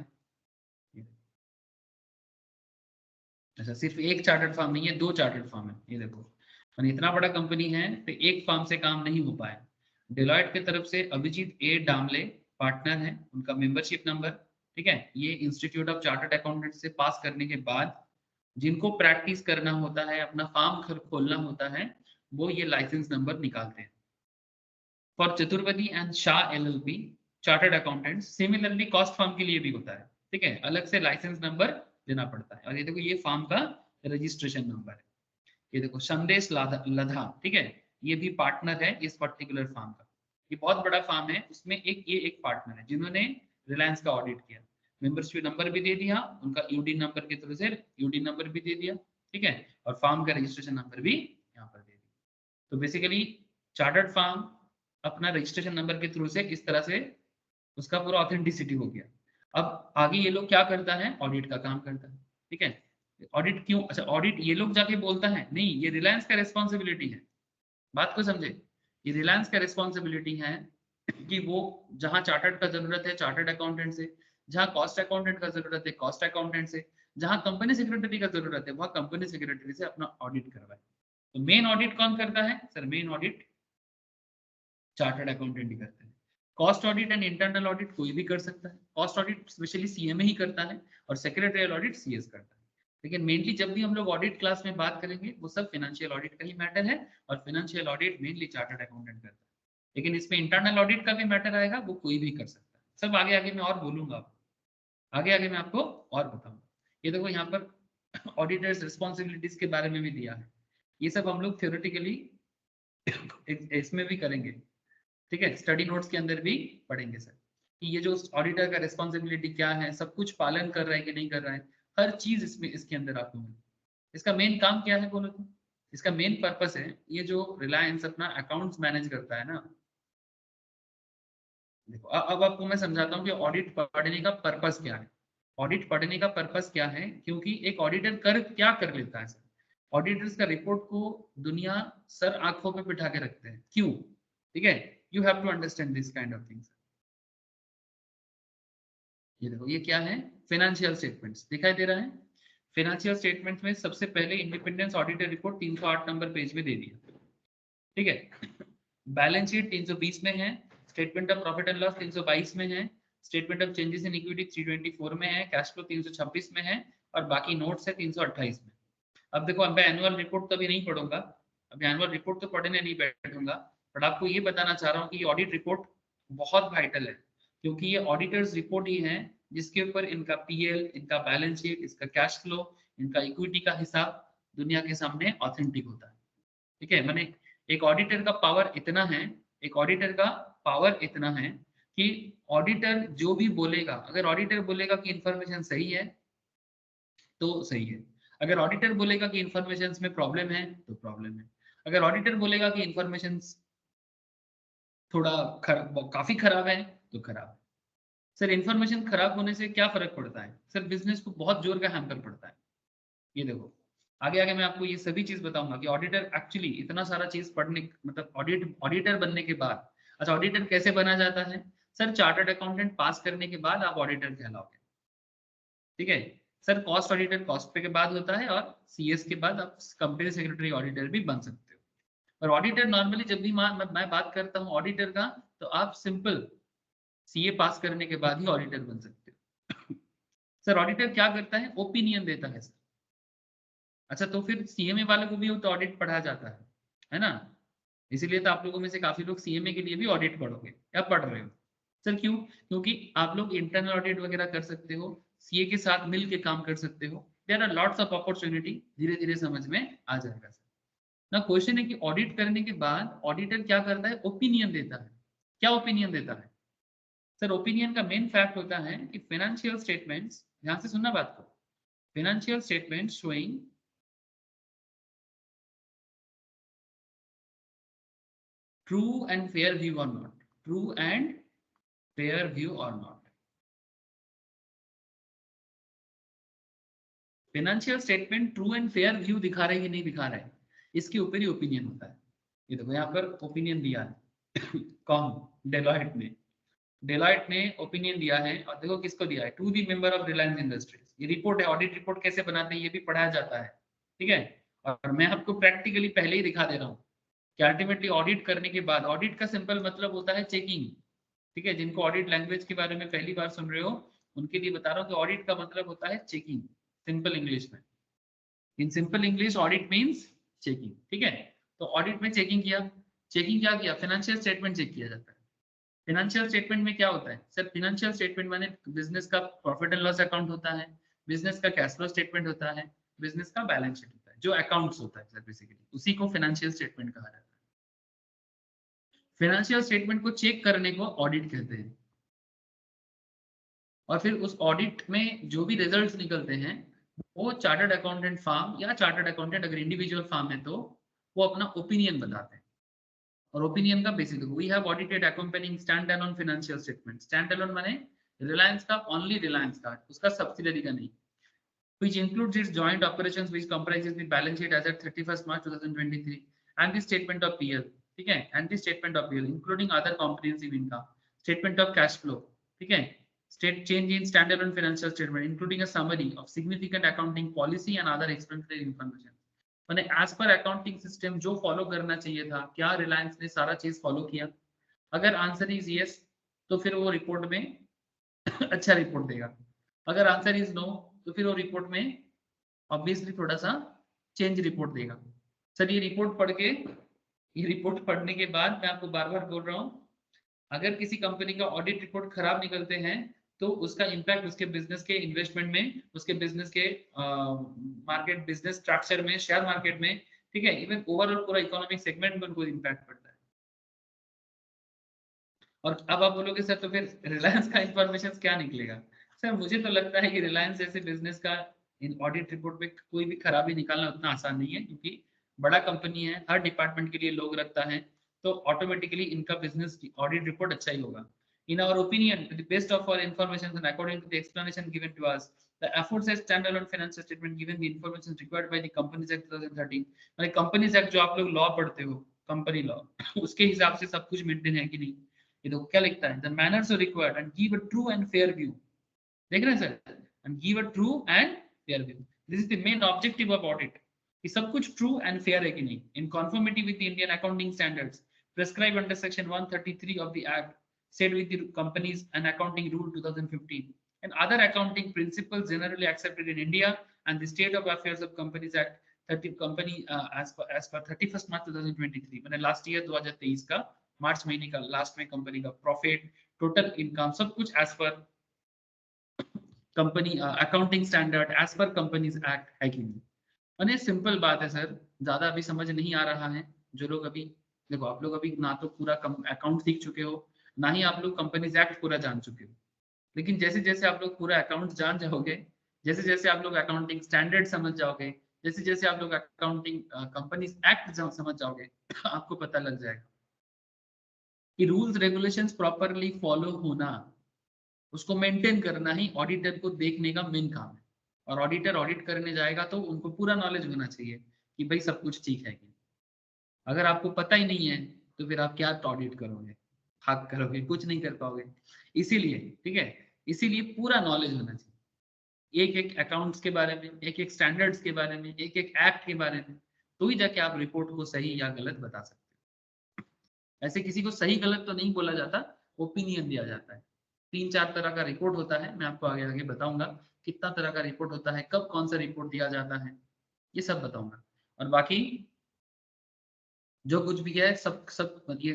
अच्छा, सिर्फ एक चार्टर्ड फर्म नहीं है, 2 चार्टर्ड फर्म है, ये देखो। और इतना बड़ा कंपनी है तो एक फर्म से काम नहीं हो पाया। डेलॉयट की तरफ से अभिजीत ए डामले पार्टनर है, उनका मेंबरशिप नंबर, ठीक है। ये इंस्टीट्यूट ऑफ चार्टर्ड अकाउंटेंट से पास करने के बाद जिनको प्रैक्टिस करना होता है, अपना फार्म खोलना होता है, वो ये लाइसेंस नंबर निकालते हैं। For Chaturvedi and Shah LLP chartered accountants, similarly cost firm के लिए भी होता है, ठीक है, अलग से लाइसेंस नंबर देना पड़ता है। और ये देखो ये फार्म का रजिस्ट्रेशन नंबर है, ये देखो संदेश लधा, ठीक है, ये भी पार्टनर है इस पर्टिकुलर फार्म का। ये बहुत बड़ा फार्म है, उसमें एक पार्टनर है जिन्होंने रिलायंस का ऑडिट किया। मेंबरशिप नंबर भी दे दिया, उनका यूडी नंबर के थ्रू से यूडी नंबर भी दे दिया, ठीक है, और फार्म का रजिस्ट्रेशन नंबर भी यहाँ पर दे दिया। तो बेसिकली चार्टर्ड फार्म अपना रजिस्ट्रेशन नंबर के थ्रू से इस तरह से उसका पूरा ऑथेंटिसिटी हो गया। अब आगे ये लोग क्या करता है, ऑडिट का काम करता है, ठीक है। ऑडिट क्यों, अच्छा ऑडिट ये लोग जाके बोलता है नहीं, ये रिलायंस का रिस्पॉन्सिबिलिटी है। बात को समझे, ये रिलायंस का रिस्पॉन्सिबिलिटी है कि वो जहां चार्टर्ड का जरूरत है चार्टर्ड अकाउंटेंट से, जहां कॉस्ट अकाउंटेंट का जरूरत है कॉस्ट अकाउंटेंट से, जहां कंपनी सेक्रेटरी का जरूरत है वहां कंपनी सेक्रेटरी से अपना ऑडिट करवाए। तो मेन ऑडिट कौन करता है sir, main audit chartered accountant ही करते हैं। Cost audit and internal audit कोई भी कर सकता है, कॉस्ट ऑडिट स्पेशली सीएमए ही करता है और सेक्रेटरियल ऑडिट सीएस करता है। लेकिन मेनली जब भी हम लोग ऑडिट क्लास में बात करेंगे वो सब फाइनेंशियल ऑडिट का ही मैटर है, और financial audit mainly chartered accountant करता है। लेकिन इसमें इंटरनल ऑडिट का भी मैटर आएगा, वो कोई भी कर सकता है। सब आगे आगे मैं और बोलूंगा आपको, आगे आगे मैं आपको और बताऊंगा। ये देखो यहाँ पर ऑडिटर्स रिस्पॉन्सिबिलिटीज के बारे में भी दिया है, ये सब हम लोग थ्योरेटिकली इसमें भी करेंगे, ठीक है, स्टडी नोट्स के अंदर भी पढ़ेंगे सर कि ये जो ऑडिटर का रिस्पॉन्सिबिलिटी क्या है, सब कुछ पालन कर रहा है कि नहीं कर रहा है, हर चीज इसमें इसके अंदर आपको मिले। इसका मेन काम क्या है बोलो तो, इसका मेन पर्पस है, ये जो रिलायंस अपना अकाउंट्स मैनेज करता है ना, देखो अब आपको मैं समझाता हूँ कि ऑडिट पढ़ने का पर्पस क्या है। ऑडिट पढ़ने का पर्पस क्या है, क्योंकि एक ऑडिटर क्या कर लेता है सर, ऑडिटर्स का रिपोर्ट को दुनिया सर आंखों पे बिठा के रखते हैं, क्यों, ठीक है, you have to understand this kind of things. ये देखो ये क्या है, फाइनेंशियल स्टेटमेंट्स दिखाई दे रहा है। फाइनेंशियल स्टेटमेंट्स में सबसे पहले independence auditor report 308 number page में दे दिया, ठीक है। बैलेंस शीट 320 में है, statement of profit and loss 322 में है, statement of changes in equity 324 में है, कैश फ्लो 326 में है, और बाकी नोट्स है 328 में। अब देखो अब मैं एनुअल रिपोर्ट तो अभी नहीं पढ़ूंगा, अभी एनुअल रिपोर्ट तो पढ़ने नहीं बैठूंगा, बट आपको ये बताना चाह रहा हूँ कि ये ऑडिट रिपोर्ट बहुत वाइटल है, क्योंकि ये ऑडिटर्स रिपोर्ट ही है जिसके ऊपर इनका पीएल, इनका बैलेंस शीट, इसका कैश फ्लो, इनका इक्विटी का हिसाब दुनिया के सामने ऑथेंटिक होता है, ठीक है। मैंने एक ऑडिटर का पावर इतना है, एक ऑडिटर का पावर इतना है कि ऑडिटर जो भी बोलेगा, अगर ऑडिटर बोलेगा कि इंफॉर्मेशन सही है तो सही है, अगर ऑडिटर बोलेगा कि इंफॉर्मेशन में प्रॉब्लम है तो प्रॉब्लम है, अगर ऑडिटर बोलेगा कि इंफॉर्मेशन थोड़ा काफी खराब है तो खराब है। सर इंफॉर्मेशन खराब होने से क्या फर्क पड़ता है सर, बिजनेस को बहुत जोर का हैम्पर पड़ता है। ये देखो आगे आगे मैं आपको ये सभी चीज बताऊंगा कि ऑडिटर एक्चुअली इतना सारा चीज पढ़ने, मतलब ऑडिटर बनने के बाद, अच्छा ऑडिटर कैसे बना जाता है सर, चार्टर्ड अकाउंटेंट पास करने के बाद आप ऑडिटर कहलाओगे, ठीक है। सर कॉस्ट ऑडिटर कॉस्ट पे के बाद होता है, और सीएस के बाद आप कंपनी सेक्रेटरी ऑडिटर भी बन सकते हो। और ऑडिटर नॉर्मली जब भी मैं बात करता हूँ ऑडिटर का, तो आप सिंपल सीए पास करने के बाद ही ऑडिटर बन सकते हो। सर ऑडिटर क्या करता है, ओपिनियन देता है सर। अच्छा तो फिर सीएमए वाले को भी तो ऑडिट पढ़ाया जाता है ना, इसीलिए तो आप लोगों में से काफी लोग सीएमए के लिए भी ऑडिट पढ़ोगे या पढ़ रहे हो। सर क्यों, क्योंकि आप लोग इंटरनल ऑडिट वगैरह कर सकते हो, सीए के साथ मिल के काम कर सकते हो, there are lots of opportunity, धीरे धीरे समझ में आ जाएगा सर। ना क्वेश्चन है कि ऑडिट करने के बाद ऑडिटर क्या करता है, ओपिनियन देता है। क्या ओपिनियन देता है सर, ओपिनियन का मेन फैक्ट होता है कि फाइनेंशियल स्टेटमेंट्स, ध्यान से सुनना बात को, financial statements showing true and fair view or not, true and fair view or not, financial statement true and fair view दिखा रहे हैं कि नहीं दिखा रहे हैं, इसके ऊपर ही ओपिनियन होता है। ये देखो यहाँ पर ओपिनियन दिया है कौन, डेलॉयट ने ओपिनियन दिया है, और देखो किसको दिया है, to the member of Reliance Industries. ये रिपोर्ट है, ऑडिट रिपोर्ट कैसे बनाते हैं ये भी पढ़ाया जाता है, ठीक है। और मैं आपको प्रैक्टिकली पहले ही दिखा दे रहा हूँ कि अल्टीमेटली ऑडिट करने के बाद, ऑडिट का सिंपल मतलब होता है चेकिंग, ठीक है। जिनको ऑडिट लैंग्वेज के बारे में पहली बार सुन रहे हो उनके लिए बता रहा हूँ कि ऑडिट का मतलब होता है चेकिंग, सिंपल इंग्लिश में, in simple English audit means checking, ठीक है। तो ऑडिट में चेकिंग किया, चेकिंग क्या किया, फाइनेंशियल स्टेटमेंट चेक किया जाता है, फाइनेंशियल स्टेटमेंट में क्या होता है सर? फाइनेंशियल स्टेटमेंट माने बिजनेस का प्रॉफिट एंड लॉस अकाउंट होता है, बिजनेस का कैश फ्लो स्टेटमेंट होता है, बिजनेस का बैलेंस शीट होता है, जो अकाउंट्स होता है सर बेसिकली, उसी को फाइनेंशियल स्टेटमेंट कहा जाता है। फाइनेंशियल स्टेटमेंट को चेक करने को ऑडिट कहते हैं, और फिर उस ऑडिट में जो भी रिजल्ट्स निकलते हैं वो चार्टर्ड अकाउंटेंट फार्म या चार्टर्ड अकाउंटेंट अगर इंडिविजुअल फार्म है तो वो अपना ओपिनियन बताते हैं। और ओपिनियन का basic we have audited accompanying stand alone financial statement. Stand alone माने रिलायंस का, ओनली रिलायंस का, उसका सब्सिडरी का नहीं, which includes its joint operations which comprises the balance sheet as at 31st March 2023 and the statement of PL, ठीक है, and the statement of PL including other comprehensive income, statement of cash flow, ठीक है, state change in standalone financial statement including a summary of significant accounting policy and other explanatory information। मैंने as per accounting system जो follow करना चाहिए था, क्या रिलायंस ने सारा चीज फॉलो किया? अगर आंसर इज यस तो फिर वो रिपोर्ट में अच्छा रिपोर्ट देगा, अगर आंसर इज नो तो फिर वो रिपोर्ट में ऑब्वियसली थोड़ा सा चेंज रिपोर्ट देगा। सर ये रिपोर्ट पढ़ने के बाद मैं आपको बार बार बोल रहा हूँ, अगर किसी कंपनी का ऑडिट रिपोर्ट खराब निकलते हैं तो उसका इम्पैक्ट उसके बिजनेस के इन्वेस्टमेंट में, उसके बिजनेस के मार्केट बिजनेस स्ट्रक्चर में, शेयर मार्केट में, ठीक है, इवन ओवरऑल पूरा इकोनॉमिक सेगमेंट में उनको इम्पैक्ट पड़ता है। और अब आप बोलोगे सर तो फिर रिलायंस का इंफॉर्मेशन क्या निकलेगा? सर मुझे तो लगता है कि रिलायंस जैसे बिजनेस का इन ऑडिट रिपोर्ट में कोई भी खराबी निकालना उतना आसान नहीं है, क्योंकि बड़ा कंपनी है, हर डिपार्टमेंट के लिए लोग रखता है, तो ऑटोमेटिकली इनका बिजनेस ऑडिट रिपोर्ट अच्छा ही होगा। In our opinion, to the best of our information and according to the explanation given to us, the aforesaid standalone financial statement given the information required by the Companies Act 2013, मतलब companies act जो आप लोग law पढ़ते हो, company law, उसके हिसाब से सब कुछ मेंटेन है कि नहीं? ये देखो क्या लिखता है, the manners are required and give a true and fair view, देख रहे हैं sir, and give a true and fair view, this is the main objective of audit, कि सब कुछ true and fair है कि नहीं, in conformity with the Indian accounting standards prescribed under section 133 of the act, said with the companies and accounting rule 2015 and other accounting principles generally accepted in India and the state of affairs of companies act 30 company as per 31st March 2023, मैंने last year 2023 का मार्च महीने का last में company का profit, total income, सब कुछ as per company accounting standard, as per companies act है कि नहीं? मैंने सिंपल बात है सर, ज्यादा अभी समझ नहीं आ रहा है। जो लोग अभी देखो, आप लोग अभी ना तो पूरा अकाउंट सीख चुके हो, ना ही आप लोग कंपनीज एक्ट पूरा जान चुके हो, लेकिन जैसे जैसे आप लोग पूरा अकाउंट जान जाओगे, जैसे जैसे आप लोग अकाउंटिंग स्टैंडर्ड समझ जाओगे, जैसे जैसे आप लोग अकाउंटिंग कंपनीज एक्ट समझ जाओगे, आपको पता लग जाएगा कि रूल्स रेगुलेशंस प्रॉपरली फॉलो होना, उसको मेंटेन करना ही ऑडिटर को देखने का मेन काम है। और ऑडिटर ऑडिट करने जाएगा तो उनको पूरा नॉलेज होना चाहिए कि भाई सब कुछ ठीक है कि, अगर आपको पता ही नहीं है तो फिर आप क्या ऑडिट करोगे, हाथ करोगे, कुछ नहीं कर पाओगे। इसीलिए ठीक है, इसीलिए पूरा नॉलेज होना चाहिए, एक एक अकाउंट्स के बारे में, एक एक स्टैंडर्ड्स के बारे में, एक एक एक्ट के बारे में, तो ही जाके आप रिपोर्ट को सही या गलत बता सकते हो। ऐसे किसी को सही गलत तो नहीं बोला जाता, ओपिनियन दिया जाता है। 3-4 तरह का रिपोर्ट होता है, मैं आपको आगे आगे बताऊंगा कितना तरह का रिपोर्ट होता है, कब कौन सा रिपोर्ट दिया जाता है, ये सब बताऊंगा। और बाकी जो कुछ भी है सब सब ये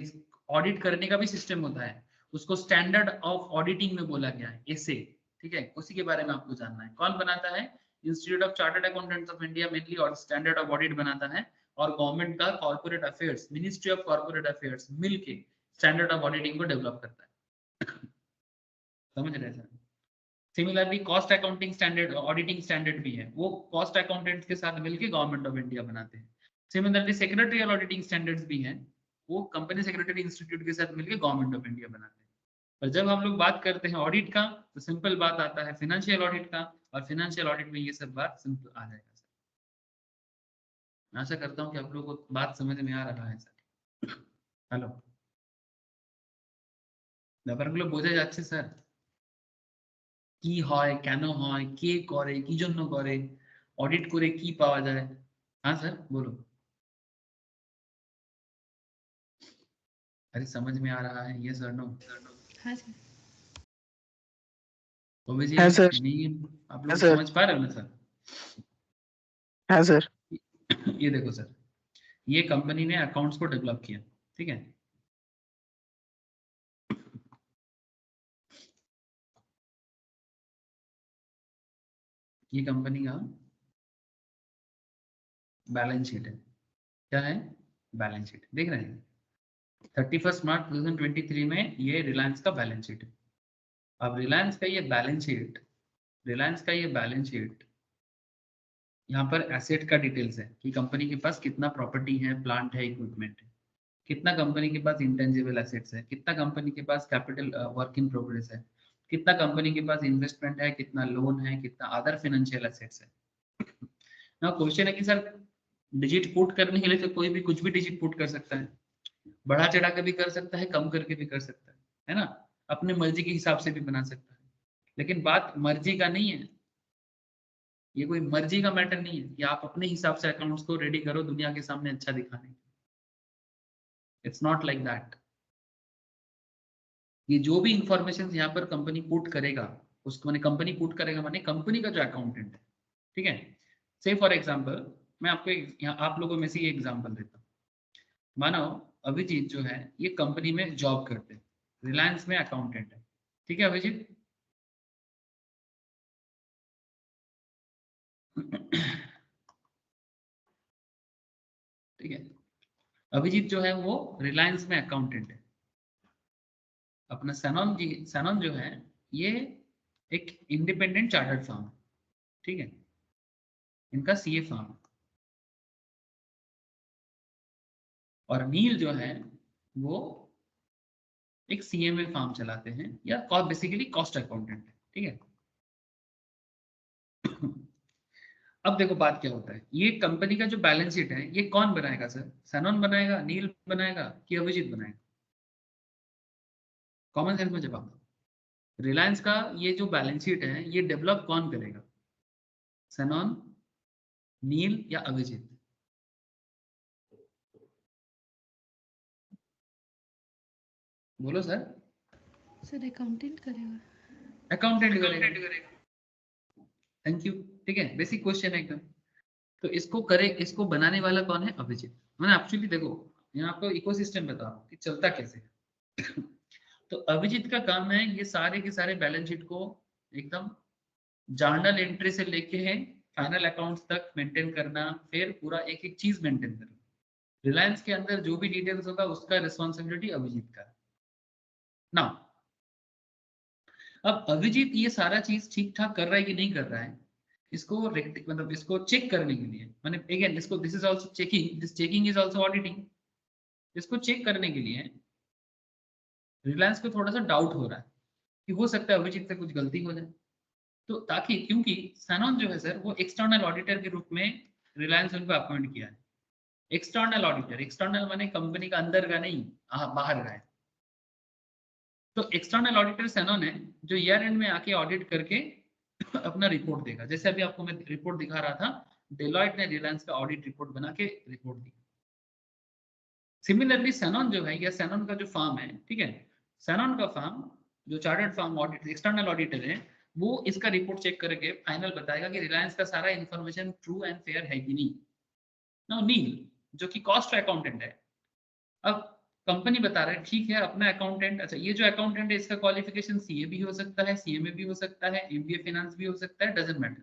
ऑडिट करने का भी सिस्टम होता है, उसको स्टैंडर्ड ऑफ ऑडिटिंग में बोला गया है, ऐसे, ठीक है, उसी के बारे में आपको जानना है। कौन बनाता है? Institute of chartered accountants of India mainly, और स्टैंडर्ड ऑफ ऑडिट बनाता है, और गवर्नमेंट का corporate affairs, ministry of corporate affairs मिलके स्टैंडर्ड ऑफ ऑडिटिंग को डेवलप करता है। समझ रहे हैं? Similarly cost accounting standard, auditing standard भी है, वो कॉस्ट अकाउंटेंट्स के साथ मिलकर गवर्नमेंट ऑफ इंडिया बनाते हैं। सिमिलरली सेक्रेटरियल ऑडिटिंग स्टैंडर्ड्स भी हैं, वो कंपनी सेक्रेटरी इंस्टीट्यूट के साथ मिलकर गवर्नमेंट ऑफ इंडिया बनाते हैं। पर जब हम लोग बात करते हैं ऑडिट का, तो सिंपल बात आता है फाइनेंशियल ऑडिट का, और फाइनेंशियल ऑडिट में ये सब बात सिंपल आ जाएगा सर। मैं आशा करता हूँ कि आप लोगों को बात समझ में आ रहा है सर। हेलो, ব্যাপারগুলো বোঝা যাচ্ছে স্যার? কি হয়, কেন হয়, কে করে, কি জন্য করে, অডিট করে কি পাওয়া যায়? हाँ सर बोलो। अरे समझ में आ रहा है ये सर? नो हाँ सर। ओबे जी हाँ सर। नहीं, आप लोग हाँ सर। समझ पा रहे हो ना सर? हाँ सर। ये देखो सर, ये कंपनी ने अकाउंट्स को डेवलप किया, ठीक है, ये कंपनी का बैलेंस शीट है। क्या है? Balance sheet. देख रहे हैं 31 मार्च 2023 में ये रिलायंस का बैलेंस शीट है। अब रिलायंस का ये बैलेंस शीट यहाँ पर एसेट का डिटेल्स है कि कंपनी के पास कितना प्रॉपर्टी है, प्लांट है, इक्विपमेंट है, कितना कंपनी के पास इंटेंजिबल एसेट्स है, कितना कंपनी के पास कैपिटल वर्क इन प्रोग्रेस है, कितना कंपनी के पास इन्वेस्टमेंट है, कितना लोन है, कितना अदर फाइनेंशियल एसेट्स है। ना क्वेश्चन है कि सर डिजिट पुट करने के लिए तो कोई भी कुछ भी डिजिट पुट कर सकता है, बढ़ा चढ़ा के भी कर सकता है, कम करके भी कर सकता है ना, अपने मर्जी के हिसाब से भी बना सकता है। लेकिन बात मर्जी का नहीं है, ये कोई मर्जी का मैटर नहीं है कि आप अपने हिसाब से अकाउंट्स को रेडी करो दुनिया के सामने अच्छा दिखाने। It's not like that. ये जो भी इंफॉर्मेशन यहाँ पर कंपनी पुट करेगा, उसको मैंने कंपनी पुट करेगा माने कंपनी का जो अकाउंटेंट है, ठीक है। से फॉर एग्जांपल मैं आपको यहाँ आप लोगों में से ये एग्जांपल देता हूँ। मानो अभिजीत जो है ये कंपनी में जॉब करते हैं, रिलायंस में अकाउंटेंट है, ठीक है अभिजीत। ठीक है, अभिजीत जो है वो रिलायंस में अकाउंटेंट है। अपना सैनन जो है ये एक इंडिपेंडेंट चार्टर्ड फर्म है, ठीक है, इनका सीए फर्म। और नील जो है वो एक सीएमए फर्म चलाते हैं या बेसिकली कॉस्ट अकाउंटेंट है, ठीक है। अब देखो बात क्या होता है, ये कंपनी का जो बैलेंस शीट है ये कौन बनाएगा सर? सैनन बनाएगा, नील बनाएगा कि अभिजीत बनाएगा? कॉमन सेंस में जवाब दो। रिलायंस का ये जो बैलेंस शीट है ये डेवलप कौन करेगा? सैनन, नील या अभिजीत? बोलो सर। सर अकाउंटेंट करेगा। अकाउंटेंट करेगा। Thank you. ठीक है, बेसिक क्वेश्चन है एकदम। तो इसको बनाने वाला कौन है? अभिजीत। मैंने एक्चुअली देखो यहाँ आपको इकोसिस्टम बता कि चलता कैसे है। तो अभिजीत का काम है ये सारे के सारे बैलेंस शीट को एकदम जर्नल एंट्री से लेके है फाइनल अकाउंट्स तक मेंटेन करना, फिर पूरा एक एक चीज मेंटेन करना। रिलायंस के अंदर जो भी डिटेल्स होगा उसका रिस्पॉन्सिबिलिटी अभिजीत का है ना। अब अभिजीत ये सारा चीज ठीक ठाक कर रहा है कि नहीं कर रहा है, इसको मतलब इसको चेक करने के लिए, मैंने अगेन इसको this is also checking, this checking is also auditing. इसको चेक करने के लिए रिलायंस को थोड़ा सा डाउट हो रहा है कि हो सकता है अभिजीत से कुछ गलती हो जाए। तो ताकि क्योंकि सैनन जो है सर वो एक्सटर्नल ऑडिटर के रूप में रिलायंस उनको अपॉइंट किया है। एक्सटर्नल ऑडिटर, एक्सटर्नल माने कंपनी का अंदर का नहीं, बाहर का है। तो एक्सटर्नल ऑडिटर सैनन है जो ईयर एंड में आके ऑडिट करके अपना रिपोर्ट देगा। जैसे अभी आपको मैं रिपोर्ट दिखा रहा था, डेलॉयट ने रिलायंस का ऑडिट रिपोर्ट बना के रिपोर्ट दी। सिमिलरली सैनन जो है या सैनन का जो फर्म है, ठीक है, सैनन का फर्म जो chartered firm audit external auditor है वो इसका रिपोर्ट चेक करके फाइनल बताएगा कि रिलायंस का सारा इंफॉर्मेशन ट्रू एंड फेयर है कि नहीं। नाउ नील जो कि कॉस्ट अकाउंटेंट है, अब कंपनी बता रहा है ठीक है अपना अकाउंटेंट, अच्छा ये जो अकाउंटेंट है इसका क्वालिफिकेशन सीए भी हो सकता है, सीएमए भी हो सकता है, एमबीए फाइनेंस भी हो सकता है, डजंट मैटर।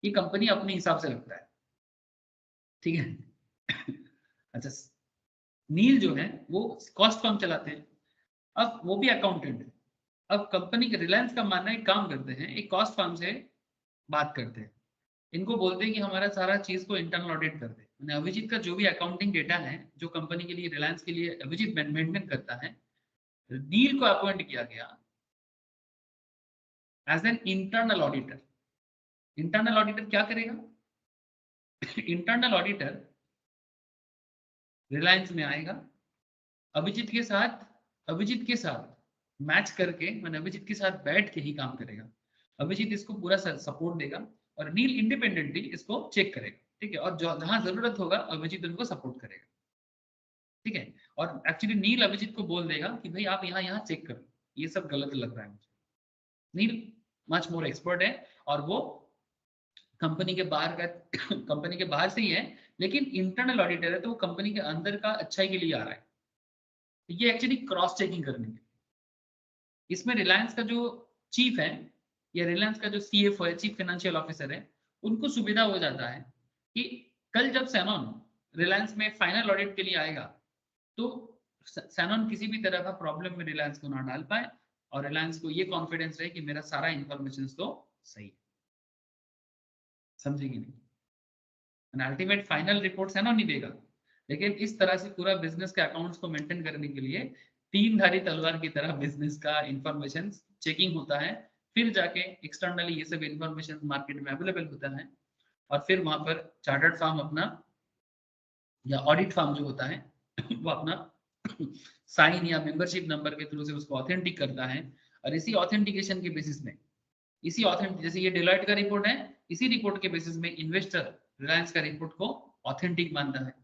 ये कंपनी अपने हिसाब से रखता है, ठीक है। अच्छा नील जो है वो कॉस्ट फर्म चलाते हैं, अब वो भी अकाउंटेंट है। अब कंपनी के रिलायंस का मानना है काम करते हैं एक कॉस्ट फर्म से बात करते हैं, इनको बोलते हैं कि हमारा सारा चीज को इंटरनल ऑडिट कर दे। मैंने अभिजीत का जो भी अकाउंटिंग डेटा है जो कंपनी के लिए रिलायंस के लिए अभिजीत मेंटेन करता है, नील को अपॉइंट किया गया as an internal auditor. Internal auditor क्या करेगा? इंटरनल ऑडिटर रिलायंस में आएगा, अभिजीत के साथ मैच करके, मैंने अभिजीत के साथ बैठ के ही काम करेगा। अभिजीत इसको पूरा सपोर्ट देगा और नील इंडिपेंडेंटली इसको चेक करेगा, ठीक है। और जहां जरूरत होगा अभिजीत उनको सपोर्ट करेगा, ठीक है। और एक्चुअली नील अभिजीत को बोल देगा कि भाई आप यहाँ यहाँ चेक करो, ये सब गलत लग रहा है मुझे। नील मच मोर एक्सपर्ट है और वो कंपनी के बाहर का कंपनी के बाहर से ही है, लेकिन इंटरनल ऑडिटर है तो वो कंपनी के अंदर का अच्छाई के लिए आ रहा है। ये एक्चुअली क्रॉस चेकिंग करने के लिए। इसमें रिलायंस का जो चीफ है या रिलायंस का जो CFO है, चीफ फाइनेंशियल ऑफिसर है, उनको सुविधा हो जाता है कि कल जब सैनॉन रिलायंस में फाइनल ऑडिट के लिए आएगा तो सैनॉन किसी भी तरह का प्रॉब्लम में रिलायंस को ना डाल पाए और रिलायंस को ये कॉन्फिडेंस रहे कि मेरा सारा इंफॉर्मेशन तो सही है। समझेंगे नहीं, अल्टीमेट फाइनल रिपोर्ट सैनॉन नहीं देगा, लेकिन इस तरह से पूरा बिजनेस के अकाउंट्स को मेंटेन करने के लिए तीन-धारी तलवार की तरह बिजनेस का इंफॉर्मेशन चेकिंग होता है, फिर जाके एक्सटर्नली ये सब इंफॉर्मेशन मार्केट में अवेलेबल होता है और फिर वहां पर चार्टर्ड फर्म अपना या ऑडिट फर्म जो होता है वो अपना साइन या मेंबरशिप नंबर के थ्रू से उसको ऑथेंटिक करता है और इसी ऑथेंटिकेशन के बेसिस में इसी ऑथेंटिक जैसे ये डिलॉयट का रिपोर्ट है, इसी रिपोर्ट के बेसिस में इन्वेस्टर रिलायंस का रिपोर्ट को ऑथेंटिक मानता है।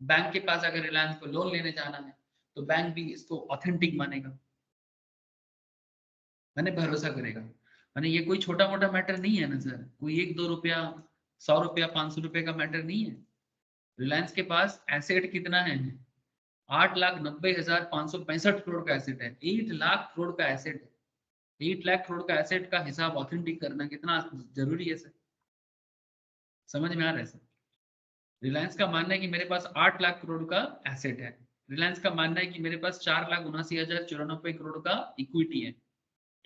बैंक के पास अगर रिलायंस को लोन लेने जाना है तो बैंक भी इसको ऑथेंटिक मानेगा, मैंने भरोसा करेगा। मैंने ये कोई छोटा मोटा मैटर नहीं है ना सर, कोई 1-2 रुपया 100 रुपया 500 रुपये का मैटर नहीं है। रिलायंस के पास एसेट कितना है? 8,90,565 करोड़ का एसेट है, 8 लाख करोड़ का एसेट है। 8 लाख करोड़ का एसेट का हिसाब ऑथेंटिक करना कितना जरूरी है सर? समझ में आ रहा है सर? रिलायंस का मानना है कि मेरे पास 8 लाख करोड़ का एसेट है, रिलायंस का मानना है कि मेरे पास 4,79,094 करोड़ का इक्विटी है,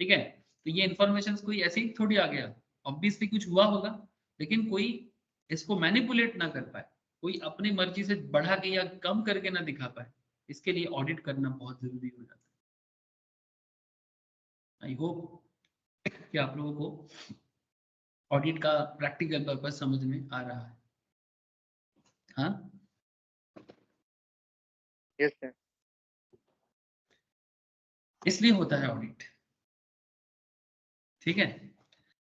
ठीक है? तो ये इन्फॉर्मेशन कोई ऐसे ही थोड़ी आ गया, ऑब्वियसली कुछ हुआ होगा, लेकिन कोई इसको मैनिपुलेट ना कर पाए, कोई अपनी मर्जी से बढ़ा के या कम करके ना दिखा पाए, इसके लिए ऑडिट करना बहुत जरूरी हो जाता है। आई होप कि आप लोगों को ऑडिट का प्रैक्टिकल पर्पज समझ में आ रहा है। हाँ, यस सर। इसलिए होता है ऑडिट, ठीक है?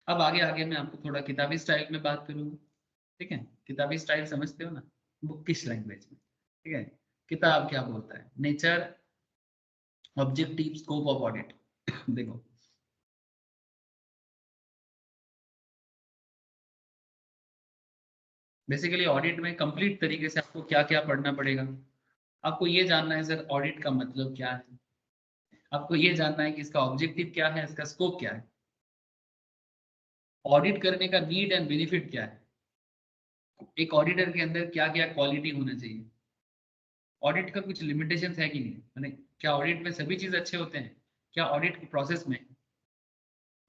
अब आगे आगे मैं आपको थोड़ा किताबी स्टाइल में बात करूंगा, ठीक है? किताबी स्टाइल समझते हो ना, बुकिश लैंग्वेज में, ठीक है? किताब क्या बोलता है, nature, objective, scope of audit. देखो बेसिकली ऑडिट में कंप्लीट तरीके से आपको क्या क्या पढ़ना पड़ेगा। आपको ये जानना है सर ऑडिट का मतलब क्या है, आपको ये जानना है कि इसका ऑब्जेक्टिव क्या है, इसका स्कोप क्या है, ऑडिट करने का नीड एंड बेनिफिट क्या है, एक ऑडिटर के अंदर क्या क्या क्वालिटी होना चाहिए, ऑडिट का कुछ लिमिटेशंस है कि नहीं, माने क्या ऑडिट में सभी चीज अच्छे होते हैं, क्या ऑडिट के प्रोसेस में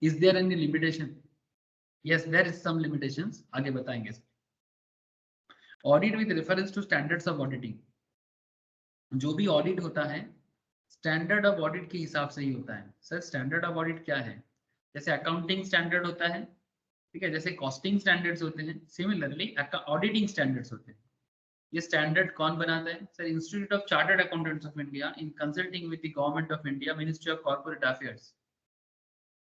is there any limitation? Yes there is some limitations, आगे बताएंगे। Audit with reference to standards of auditing, जो भी ऑडिट होता है स्टैंडर्ड ऑफ ऑडिट के हिसाब से ही होता है। सर स्टैंडर्ड ऑफ ऑडिट क्या है? जैसे अकाउंटिंग स्टैंडर्ड होता है, ठीक है, जैसे कॉस्टिंग स्टैंडर्ड्स होते हैं, सिमिलरली ऑडिटिंग स्टैंडर्ड्स होते हैं। ये स्टैंडर्ड कौन बनाता है? Sir institute of chartered accountants of India in consulting with the government of India, ministry of corporate affairs,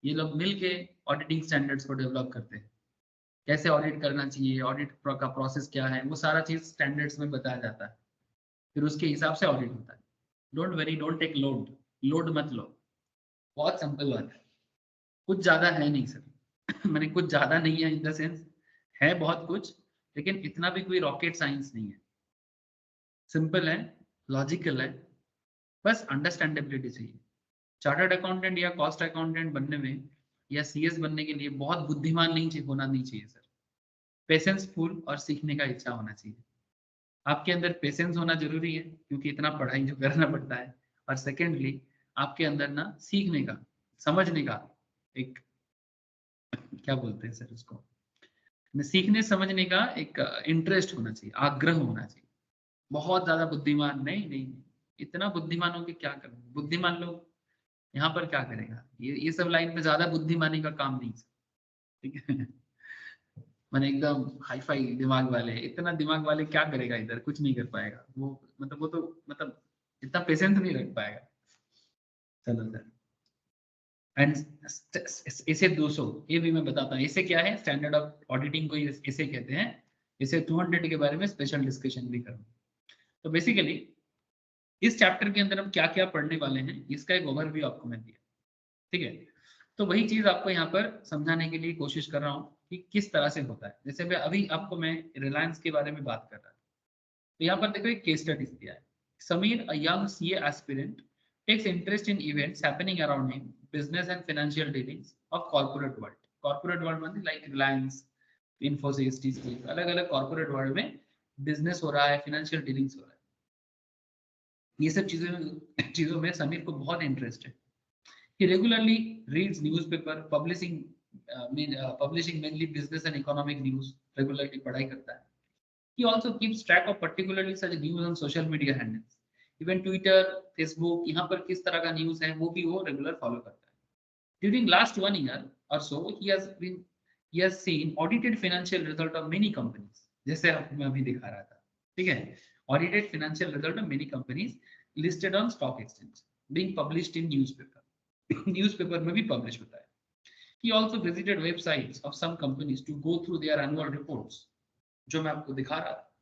ये लोग मिलके ऑडिटिंग स्टैंडर्ड्स को डेवलप करते हैं। कैसे ऑडिट करना चाहिए, ऑडिट का प्रोसेस क्या है, वो सारा चीज स्टैंडर्ड्स में बताया जाता है, फिर उसके हिसाब से ऑडिट होता है। Don't worry, don't take load मत लो, बहुत सिंपल बात है, कुछ ज्यादा है नहीं सर। मैंने कुछ ज्यादा नहीं है इन द सेंस, है बहुत कुछ, लेकिन इतना भी कोई रॉकेट साइंस नहीं है, सिंपल है, लॉजिकल है, बस अंडरस्टैंडेबिलिटी चाहिए। चार्टर्ड अकाउंटेंट या कॉस्ट अकाउंटेंट बनने में या CS बनने के लिए बहुत बुद्धिमान नहीं होना नहीं चाहिए सर, पेशेंसफुल और सीखने का इच्छा होना चाहिए। आपके अंदर पेशेंस होना जरूरी है क्योंकि इतना पढ़ाई जो करना पड़ता है, और सेकेंडली आपके अंदर ना सीखने का, समझने का एक, क्या बोलते हैं सर उसको, सीखने समझने का एक इंटरेस्ट होना चाहिए, आग्रह होना चाहिए। बहुत ज्यादा बुद्धिमान नहीं, इतना बुद्धिमान हो के क्या करें, बुद्धिमान लोग यहाँ पर क्या करेगा, ये सब लाइन में ज्यादा बुद्धिमानी का काम नहीं, ठीक है? मैंने एकदम हाई फाई दिमाग वाले, इतना दिमाग वाले क्या करेगा इधर, कुछ नहीं कर पाएगा वो, मतलब वो तो मतलब इतना पेशेंस नहीं रख पाएगा। चलो सर, एंड इसे 200 ये भी मैं बताता हूँ, इसे क्या है, स्टैंडर्ड ऑफ ऑडिटिंग को इसे कहते हैं। इसे 200 के बारे में स्पेशल डिस्कशन भी करूँ। तो बेसिकली इस चैप्टर के अंदर हम क्या क्या पढ़ने वाले हैं इसका एक ओवरव्यू आपको मैं दिया, ठीक है? तो वही चीज आपको यहाँ पर समझाने के लिए कोशिश कर रहा हूँ कि किस तरह से होता है। जैसे मैं अभी आपको मैं रिलायंस के बारे में बात कर रहा था, तो यहाँ पर देखो एक केस स्टडी दिया है। Sameer, a young CA aspirant, takes interest in events happening around him, business and financial dealings of corporate world. Corporate world में लाइक रिलायंस, इन्फोसिस, टीसीएस, अलग अलग कॉर्पोरेट वर्ल्ड में बिजनेस हो रहा है, फाइनेंशियल डीलिंग्स हो रहा है। ये सब चीजों में समीर को बहुत इंटरेस्ट है। He regularly reads newspaper, publishing mainly business and economic news, regularly पढ़ाई करता है। He also keeps track of particularly such news on social media handles, even Twitter, Facebook, यहाँ पर किस तरह का न्यूज़ है वो भी वो रेगुलर फॉलो करता है। During last 1 year or so, he has seen audited financial result of many companies, जैसे आपको मैं अभी दिखा रहा था, ठीक है, audited financial result of many companies listed on stock exchange, being published in newspaper में भी पब्लिश होता है। He also visited websites of some companies to go through their annual reports, जो मैं आपको दिखा रहा था।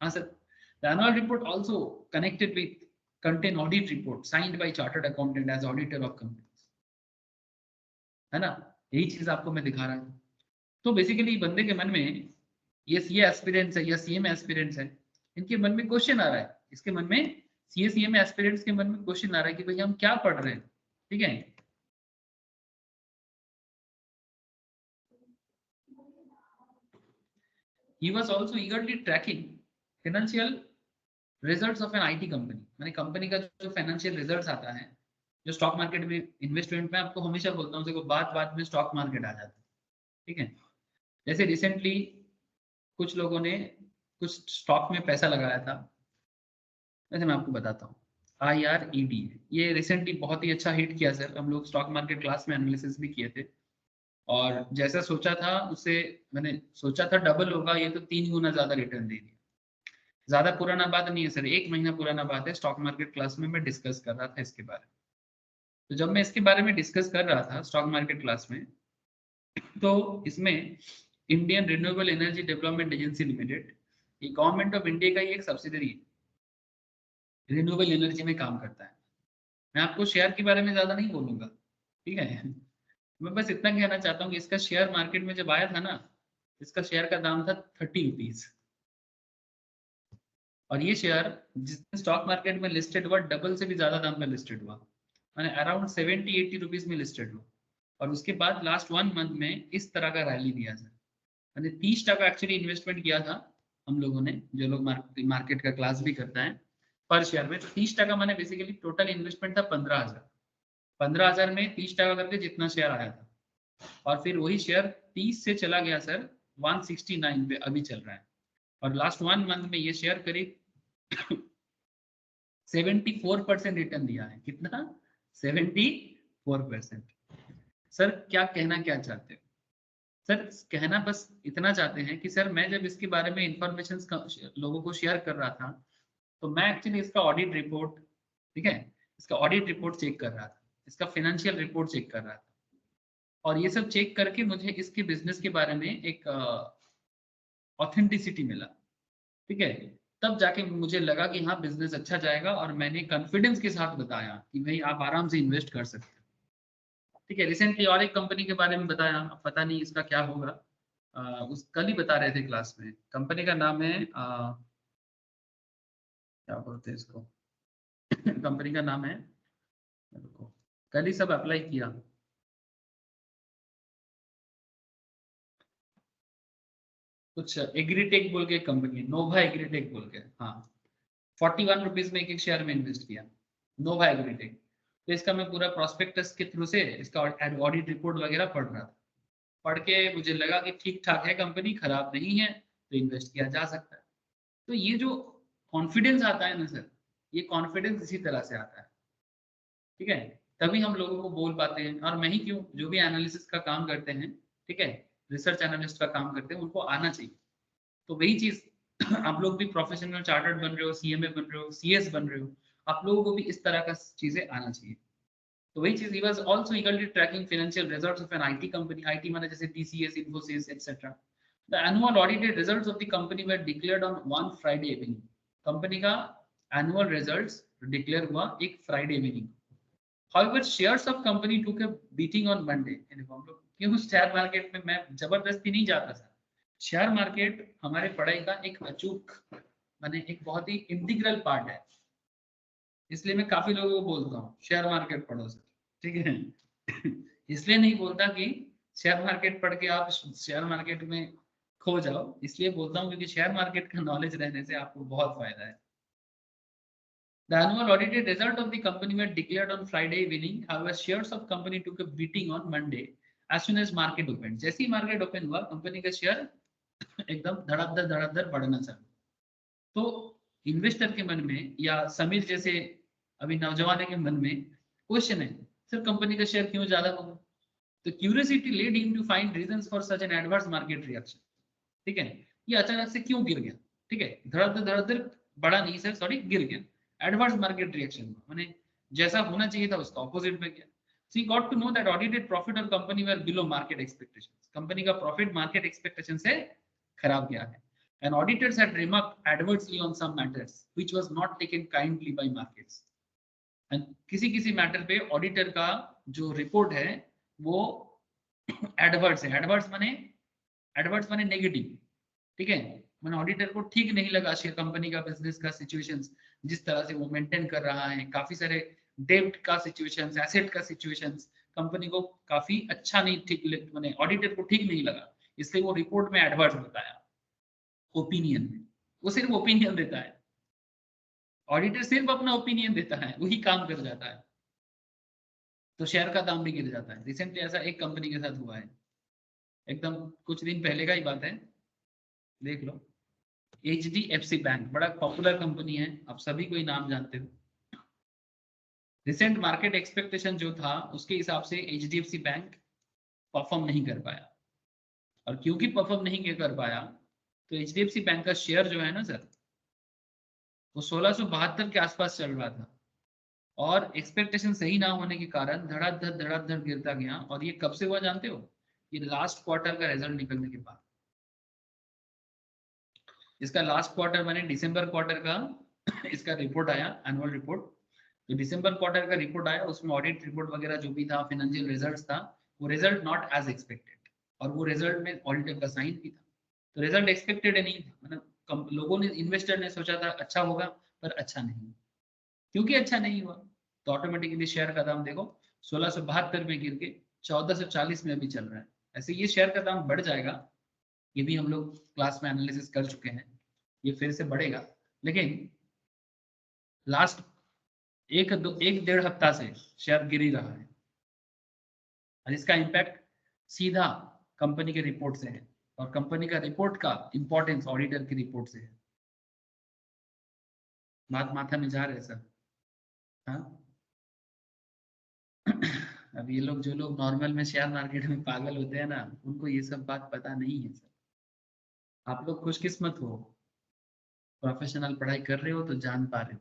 हाँ sir, the annual report also connected with contain audit report signed by chartered accountant as auditor of companies, है ना, यही चीज आपको मैं दिखा रहा हूँ। तो बेसिकली बंदे के मन में ये एस्पिरेंट्स है या सीए में एस्पिरेंट्स है, इनके मन में क्वेश्चन आ रहा है, इसके मन में सीए में एस्पिरेंट्स के मन में क्वेश्चन आ रहा है कि भाई हम क्या पढ़ रहे हैं, ठीक है। He was also eagerly tracking financial results of an IT company, माने कंपनी का जो फाइनेंशियल रिजल्ट्स आता है, जो स्टॉक मार्केट में इन्वेस्टमेंट में आपको हमेशा बोलता हूँ, देखो बात में स्टॉक मार्केट आ जाता है, ठीक है। जैसे रिसेंटली कुछ लोगों ने कुछ स्टॉक में पैसा लगाया था, वैसे मैं आपको बताता हूँ, IRED, ये रिसेंटली बहुत ही अच्छा हिट किया सर, हम लोग स्टॉक मार्केट क्लास में एनालिसिस भी किए थे, और जैसा सोचा था उससे, मैंने सोचा था डबल होगा, ये तो 3 गुना ज्यादा रिटर्न दे दिया। ज्यादा पुराना बात नहीं है सर, 1 महीना पुराना बात है, स्टॉक मार्केट क्लास में मैं डिस्कस कर रहा था इसके बारे में। तो जब मैं इसके बारे में डिस्कस कर रहा था स्टॉक मार्केट क्लास में, तो इसमें Indian renewable energy development agency limited, ये गवर्नमेंट ऑफ इंडिया का ही एक सब्सिडरी है, रिन्यूएबल एनर्जी में काम करता है। मैं आपको शेयर के बारे में ज्यादा नहीं बोलूंगा, ठीक है, मैं बस इतना कहना चाहता हूँ कि इसका शेयर मार्केट में जब आया था ना, इसका शेयर का दाम था 30 रुपीज, और ये शेयर जिस दिन स्टॉक मार्केट में लिस्टेड हुआ डबल से भी ज्यादा दाम में लिस्टेड हुआ, माने अराउंड 70-80 रुपीज में लिस्टेड हुआ, और उसके बाद लास्ट 1 मंथ में इस तरह का रैली दिया सर, मैंने 30% एक्चुअली इन्वेस्टमेंट किया था हम लोगों ने, जो लोग मार्केट का क्लास भी करता है पर शेयर में, तो 30% मैंने बेसिकली टोटल इन्वेस्टमेंट था 15,000 में 30% करके जितना शेयर आया था, और फिर वही शेयर 30 से चला गया सर 169 पे अभी चल रहा है, और लास्ट 1 मंथ में ये शेयर करीब 74% रिटर्न दिया है। कितना? 74%। सर क्या कहना क्या चाहते हो? सर कहना बस इतना चाहते हैं कि सर मैं जब इसके बारे में इंफॉर्मेशन लोगों को शेयर कर रहा था, तो मैं एक्चुअली इसका ऑडिट रिपोर्ट, ठीक है, इसका ऑडिट रिपोर्ट चेक कर रहा था, इसका फाइनेंशियल रिपोर्ट चेक कर रहा था, और ये सब चेक करके मुझे इसके बिजनेस के बारे में एक ऑथेंटिसिटी मिला, ठीक है, तब जाके मुझे लगा कि हाँ बिजनेस अच्छा जाएगा, और मैंने कॉन्फिडेंस के साथ बताया कि भाई आप आराम से इन्वेस्ट कर सकते हो, ठीक है। रिसेंटली और एक कंपनी के बारे में बताया, अब पता नहीं इसका क्या होगा, उस कल ही बता रहे थे क्लास में, कंपनी का नाम है क्या बोलते हैं इसको कंपनी का नाम है, कल ही सब अप्लाई किया, कुछ एग्रीटेक बोल के कंपनी, नोवा एग्रीटेक बोल के, हाँ, 41 रुपीज में एक शेयर में इन्वेस्ट किया, नोवा एग्रीटेक। तो इसका मैं पूरा प्रोस्पेक्टस के थ्रू से इसका ऑडिट रिपोर्ट वगैरह पढ़ रहा था, पढ़ के मुझे लगा कि ठीक ठाक है कंपनी, खराब नहीं है, तो इन्वेस्ट किया जा सकता है। तो ये जो कॉन्फिडेंस आता है ना सर, ये कॉन्फिडेंस इसी तरह से आता है, ठीक है, तभी हम लोगों को बोल पाते हैं, और मैं ही क्यों, जो भी एनालिसिस का काम करते हैं, ठीक है, रिसर्च एनालिस्ट का काम करते हैं, उनको आना चाहिए। तो वही चीज आप लोग भी प्रोफेशनल चार्टर्ड बन रहे हो, सीएमए बन रहे हो, सीएस बन रहे हो, आप लोगों को भी इस तरह का चीजें आना चाहिए। तो वही चीज, he was also eagerly tracking financial results of an IT company, IT माने जैसे TCS, Infosys, etc. The annual audited results of the company were declared on one Friday evening. Company का annual results declare हुआ एक Friday evening. However, shares of company took a beating on Monday. हम लोग क्यों share market में, मैं जबरदस्ती नहीं जाता था, शेयर मार्केट हमारे पढ़ाई का एक अचूक, माने एक बहुत ही इंटीग्रल पार्ट है, इसलिए मैं काफी लोगों को बोलता हूँ शेयर मार्केट पढ़ो सर, ठीक है इसलिए नहीं बोलता कि शेयर मार्केट पढ़ के आप शेयर मार्केट में खो जाओ, इसलिए बोलता हूँ क्योंकि शेयर मार्केट का नॉलेज रहने से आपको बहुत फायदा है। The annual audited result of the company were declared on Friday evening. However, shares of company took a beating on Monday as soon as market opened. जैसे ही मार्केट ओपन हुआ, company का शेयर एकदम धड़ाधड़ बढ़ना चालू। तो इन्वेस्टर के मन में या समीर जैसे अभी नौजवान के मन में क्वेश्चन है, सर कंपनी का शेयर क्यों ज्यादा होगा? तो curiosity led him to find reasons for such an adverse market reaction. ठीक है, ये अचानक से क्यों गिर गया? ठीक है, धड़ाधड़ बढ़ा नहीं सर, सॉरी गिर गया। एडवर्स मार्केट रिएक्शन माने जैसा होना चाहिए था उसका ऑपोजिट में गया। So he got to know that audited profit of company were below market expectations. Company का प्रॉफिट मार्केट एक्सपेक्टेशन से खराब गया है। And auditors had remarked adversely on some matters which was not taken kindly by markets. And किसी matter पे auditor का जो report है वो एडवर्स है। एडवर्स माने नेगेटिव। ठीक है, मैंने ऑडिटर को ठीक नहीं लगा कंपनी का बिजनेस का सिचुएशंस, जिस तरह से वो मेंटेन कर रहा है, काफी सारे डेब्ट का सिचुएशंस, एसेट का सिचुएशंस, कंपनी को काफी अच्छा नहीं ठीक मैंने ऑडिटर को ठीक नहीं लगा, इसलिए वो रिपोर्ट में एडवर्स बताया। ओपिनियन में वो सिर्फ ओपिनियन देता है, ऑडिटर सिर्फ अपना ओपिनियन देता है, वही काम कर जाता है, तो शेयर का दाम भी गिर जाता है। रिसेंटली ऐसा एक कंपनी के साथ हुआ है, एकदम कुछ दिन पहले का ही बात है, देख लो। HDFC बैंक बड़ा पॉपुलर कंपनी है, आप सभी कोई नाम जानते हो। रिसेंट मार्केट एक्सपेक्टेशन जो था उसके हिसाब से HDFC बैंक परफॉर्म नहीं कर पाया, और क्योंकि परफॉर्म नहीं कर पाया तो HDFC बैंक का शेयर जो है ना सर, वो 1672 के आसपास चल रहा था, और एक्सपेक्टेशन सही ना होने के कारण धड़ाधड़ गिरता गया। और ये कब से हुआ जानते हो? ये लास्ट क्वार्टर का रिजल्ट निकलने के बाद। इसका लास्ट क्वार्टर माने दिसंबर क्वार्टर का इसका रिपोर्ट आया, एनुअल रिपोर्ट। तो दिसंबर क्वार्टर का रिपोर्ट आया, उसमें ऑडिट रिपोर्ट वगैरह जो भी था, फाइनेंशियल रिजल्ट्स था, वो रिजल्ट नॉट एज एक्सपेक्टेड, और वो रिजल्ट में ऑडिटर का साइन भी था। तो रिजल्ट एक्सपेक्टेड नहीं था, मतलब लोगों ने, इन्वेस्टर ने सोचा था अच्छा होगा, पर अच्छा नहीं। क्योंकि अच्छा नहीं हुआ तो ऑटोमेटिकली शेयर का दाम देखो 1672 में गिर के 1440 में अभी चल रहा है। ऐसे ये शेयर का दाम बढ़ जाएगा, ये भी हम लोग क्लास में एनालिसिस कर चुके हैं, ये फिर से बढ़ेगा। लेकिन लास्ट एक डेढ़ हफ्ता से शेयर गिर ही रहा है, और इसका इम्पैक्ट सीधा कंपनी के रिपोर्ट से है, और कंपनी का रिपोर्ट का इंपॉर्टेंस ऑडिटर की रिपोर्ट से है। बात माथा में जा रहे है सर? हाँ अब ये लोग, जो लोग नॉर्मल में शेयर मार्केट में पागल होते हैं ना, उनको ये सब बात पता नहीं है सर। आप लोग खुशकिस्मत हो, प्रोफेशनल पढ़ाई कर रहे हो तो जान पा रहे हो।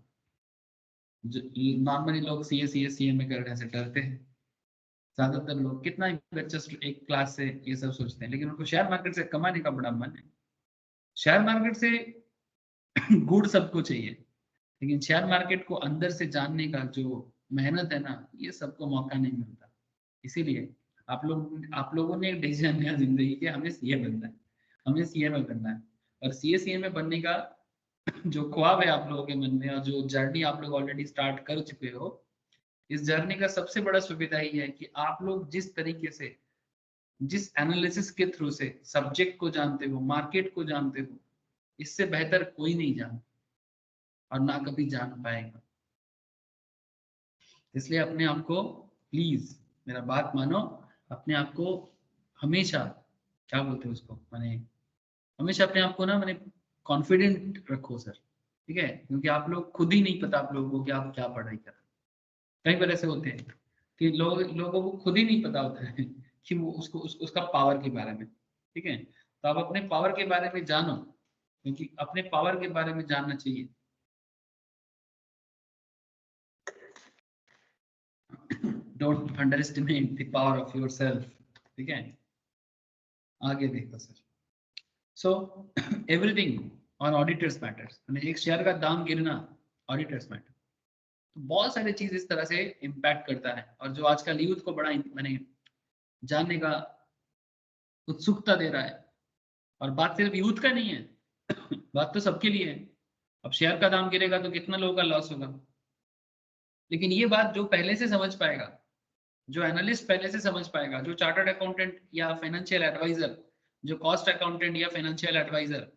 नॉर्मली लोग CA में करने से डरते हैं, ज्यादातर लोग, कितना ही बच्चा एक क्लास से ये सब सोचते हैं, लेकिन उनको शेयर मार्केट से कमाने का बड़ा मन है। शेयर मार्केट से गुड़ सबको चाहिए, लेकिन शेयर मार्केट को अंदर से जानने का जो मेहनत है ना, ये सबको मौका नहीं मिलता। इसीलिए आप लोगों ने एक डिसीजन लिया जिंदगी के, हमें सीए बनना है, हमें सीए में बनना है। और सीए में बनने का जो ख्वाब है आप लोगों के मन में, और जो जर्नी आप लोग ऑलरेडी स्टार्ट कर चुके हो, इस जर्नी का सबसे बड़ा सुविधा ही है कि आप लोग जिस तरीके से, जिस एनालिसिस के थ्रू से सब्जेक्ट को जानते हो, मार्केट को जानते हो, इससे बेहतर कोई नहीं जानता और ना कभी जान पाएगा। इसलिए अपने आप को, प्लीज मेरा बात मानो, अपने आप को हमेशा, क्या बोलते हैं उसको, माने हमेशा अपने आप को ना, माने कॉन्फिडेंट रखो सर, ठीक है? क्योंकि आप लोग खुद ही नहीं पता आप लोगों को कि आप क्या पढ़ाई कर रहे हैं। कई बार ऐसे होते हैं कि लोगों को खुद ही नहीं पता होता है कि वो उसका पावर के बारे में, ठीक है? तो आप अपने पावर के बारे में जानो, क्योंकि अपने पावर के बारे में जानना चाहिए। Don't underestimate the power of yourself, ठीक है? आगे देखो sir. So everything on auditors matters, एक शेयर का दाम गिरना ऑडिटर्स मैटर, तो बहुत सारी चीज इस तरह से इम्पैक्ट करता है, और जो आजकल यूथ को बड़ा मैंने जानने का उत्सुकता दे रहा है। और बात सिर्फ यूथ का नहीं है, बात तो सबके लिए है। अब शेयर का दाम गिरेगा तो कितना लोगों का लॉस होगा, लेकिन ये बात जो पहले से समझ पाएगा जो एनालिस्ट पहले से समझ पाएगा, जो चार्टर्ड अकाउंटेंट या फाइनेंशियल एडवाइजर, जो कॉस्ट अकाउंटेंट या फाइनेंशियल एडवाइजर,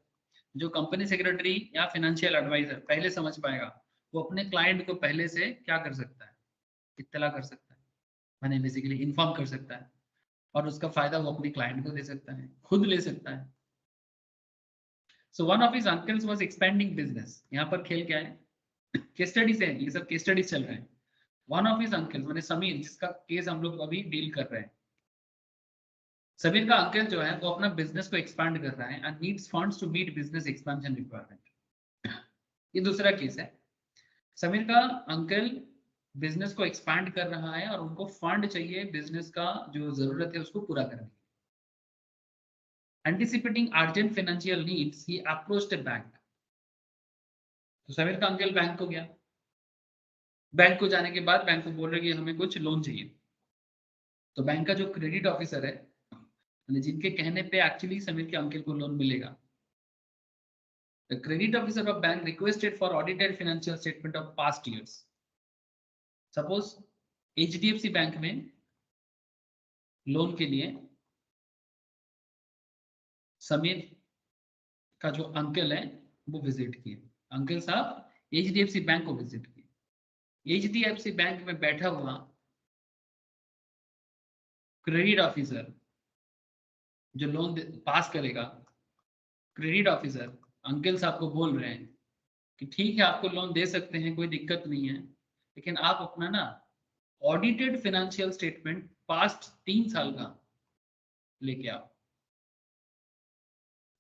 जो कंपनी सेक्रेटरी या फाइनेंशियल एडवाइजर पहले समझ पाएगा, वो अपने क्लाइंट को पहले से क्या कर सकता है, इत्तला कर सकता है, माने बेसिकली इन्फॉर्म कर सकता है, और उसका फायदा वो अपने क्लाइंट को दे सकता है, खुद ले सकता है। So one of his uncles was expanding business. यहाँ पर खेल क्या है, केस स्टडीज है, ये सब केस स्टडीज चल रहे हैं। वन ऑफ हिज अंकल्स माने समीर, जिसका केस हम लोग अभी डील कर रहे हैं, समीर का अंकल जो है वो अपना बिजनेस को एक्सपांड कर रहा है and needs funds to meet business expansion requirement. ये दूसरा केस है। समीर का अंकल बिजनेस को एक्सपांड कर रहा है और उनको फंड चाहिए बिजनेस का जो जरूरत है उसको पूरा करने के लिए। Anticipating urgent financial needs, he approached a bank. तो समीर का अंकल बैंक को गया। बैंक को जाने के बाद बैंक को बोल रहे कि हमें कुछ लोन चाहिए। तो बैंक का जो क्रेडिट ऑफिसर है, जिनके कहने पे एक्चुअली समीर के अंकल को लोन मिलेगा, the credit officer of bank requested for audited financial statement of past years. Suppose HDFC bank में लोन के लिए समीर का जो अंकल है वो विजिट किए। अंकल साहब HDFC बैंक को विजिट किए। HDFC बैंक में बैठा हुआ क्रेडिट ऑफिसर जो लोन पास करेगा, क्रेडिट ऑफिसर अंकल साहब को बोल रहे हैं कि ठीक है आपको लोन दे सकते हैं, कोई दिक्कत नहीं है, लेकिन आप अपना ना ऑडिटेड फाइनेंशियल स्टेटमेंट पास्ट 3 साल का लेके आओ,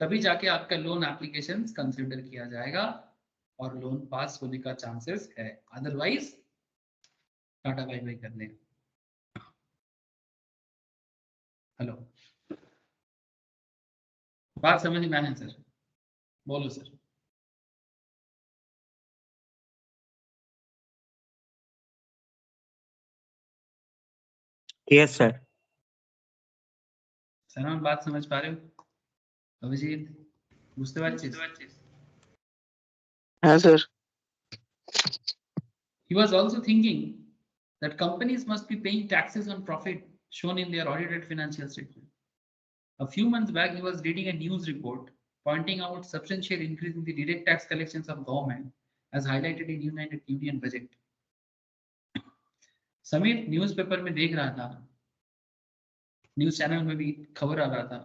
तभी जाके आपका लोन एप्लीकेशन कंसिडर किया जाएगा और लोन पास होने का चांसेस है, अदरवाइज टाटा बाय बाय करने। हेलो, बात समझ में आया सर? बोलो सर। Yes sir. सर हम बात समझ पा रहे हो? अभिजीत बुझते পারছিস? हाँ sir. He was also thinking that companies must be paying taxes on profit shown in their audited financial statement. A few months back, he was reading a news report pointing out substantial increase in the direct tax collections of government as highlighted in United Union budget. Sameer newspaper में देख रहा था, news channel में भी खबर आ रहा था,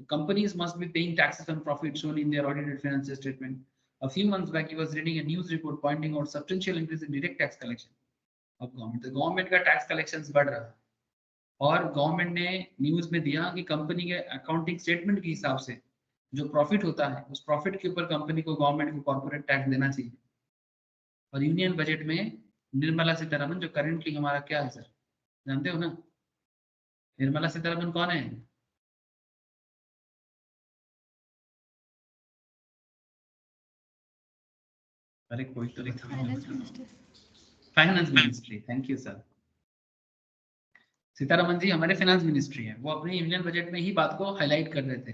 companies must be paying taxes on profit shown in their audited financial statement. A few months back, he was reading a news report pointing out substantial increase in direct tax collection of government. The government का tax collections बढ़ रहा है और government ने news में दिया कि company के अकाउंटिंग स्टेटमेंट के हिसाब से जो प्रॉफिट होता है उस प्रॉफिट के ऊपर कंपनी को गवर्नमेंट को कॉर्पोरेट टैक्स देना चाहिए। और यूनियन बजट में निर्मला सीतारमण, जो करेंटली हमारा क्या है सर, जानते हो ना? निर्मला सीतारमण कौन है? अरे कोई तो finance minister. Finance ministry, thank you sir. Sitharaman ji हमारे फाइनेंस मिनिस्ट्री है। वो अपने यूनियन बजट में ही बात को हाईलाइट कर रहे थे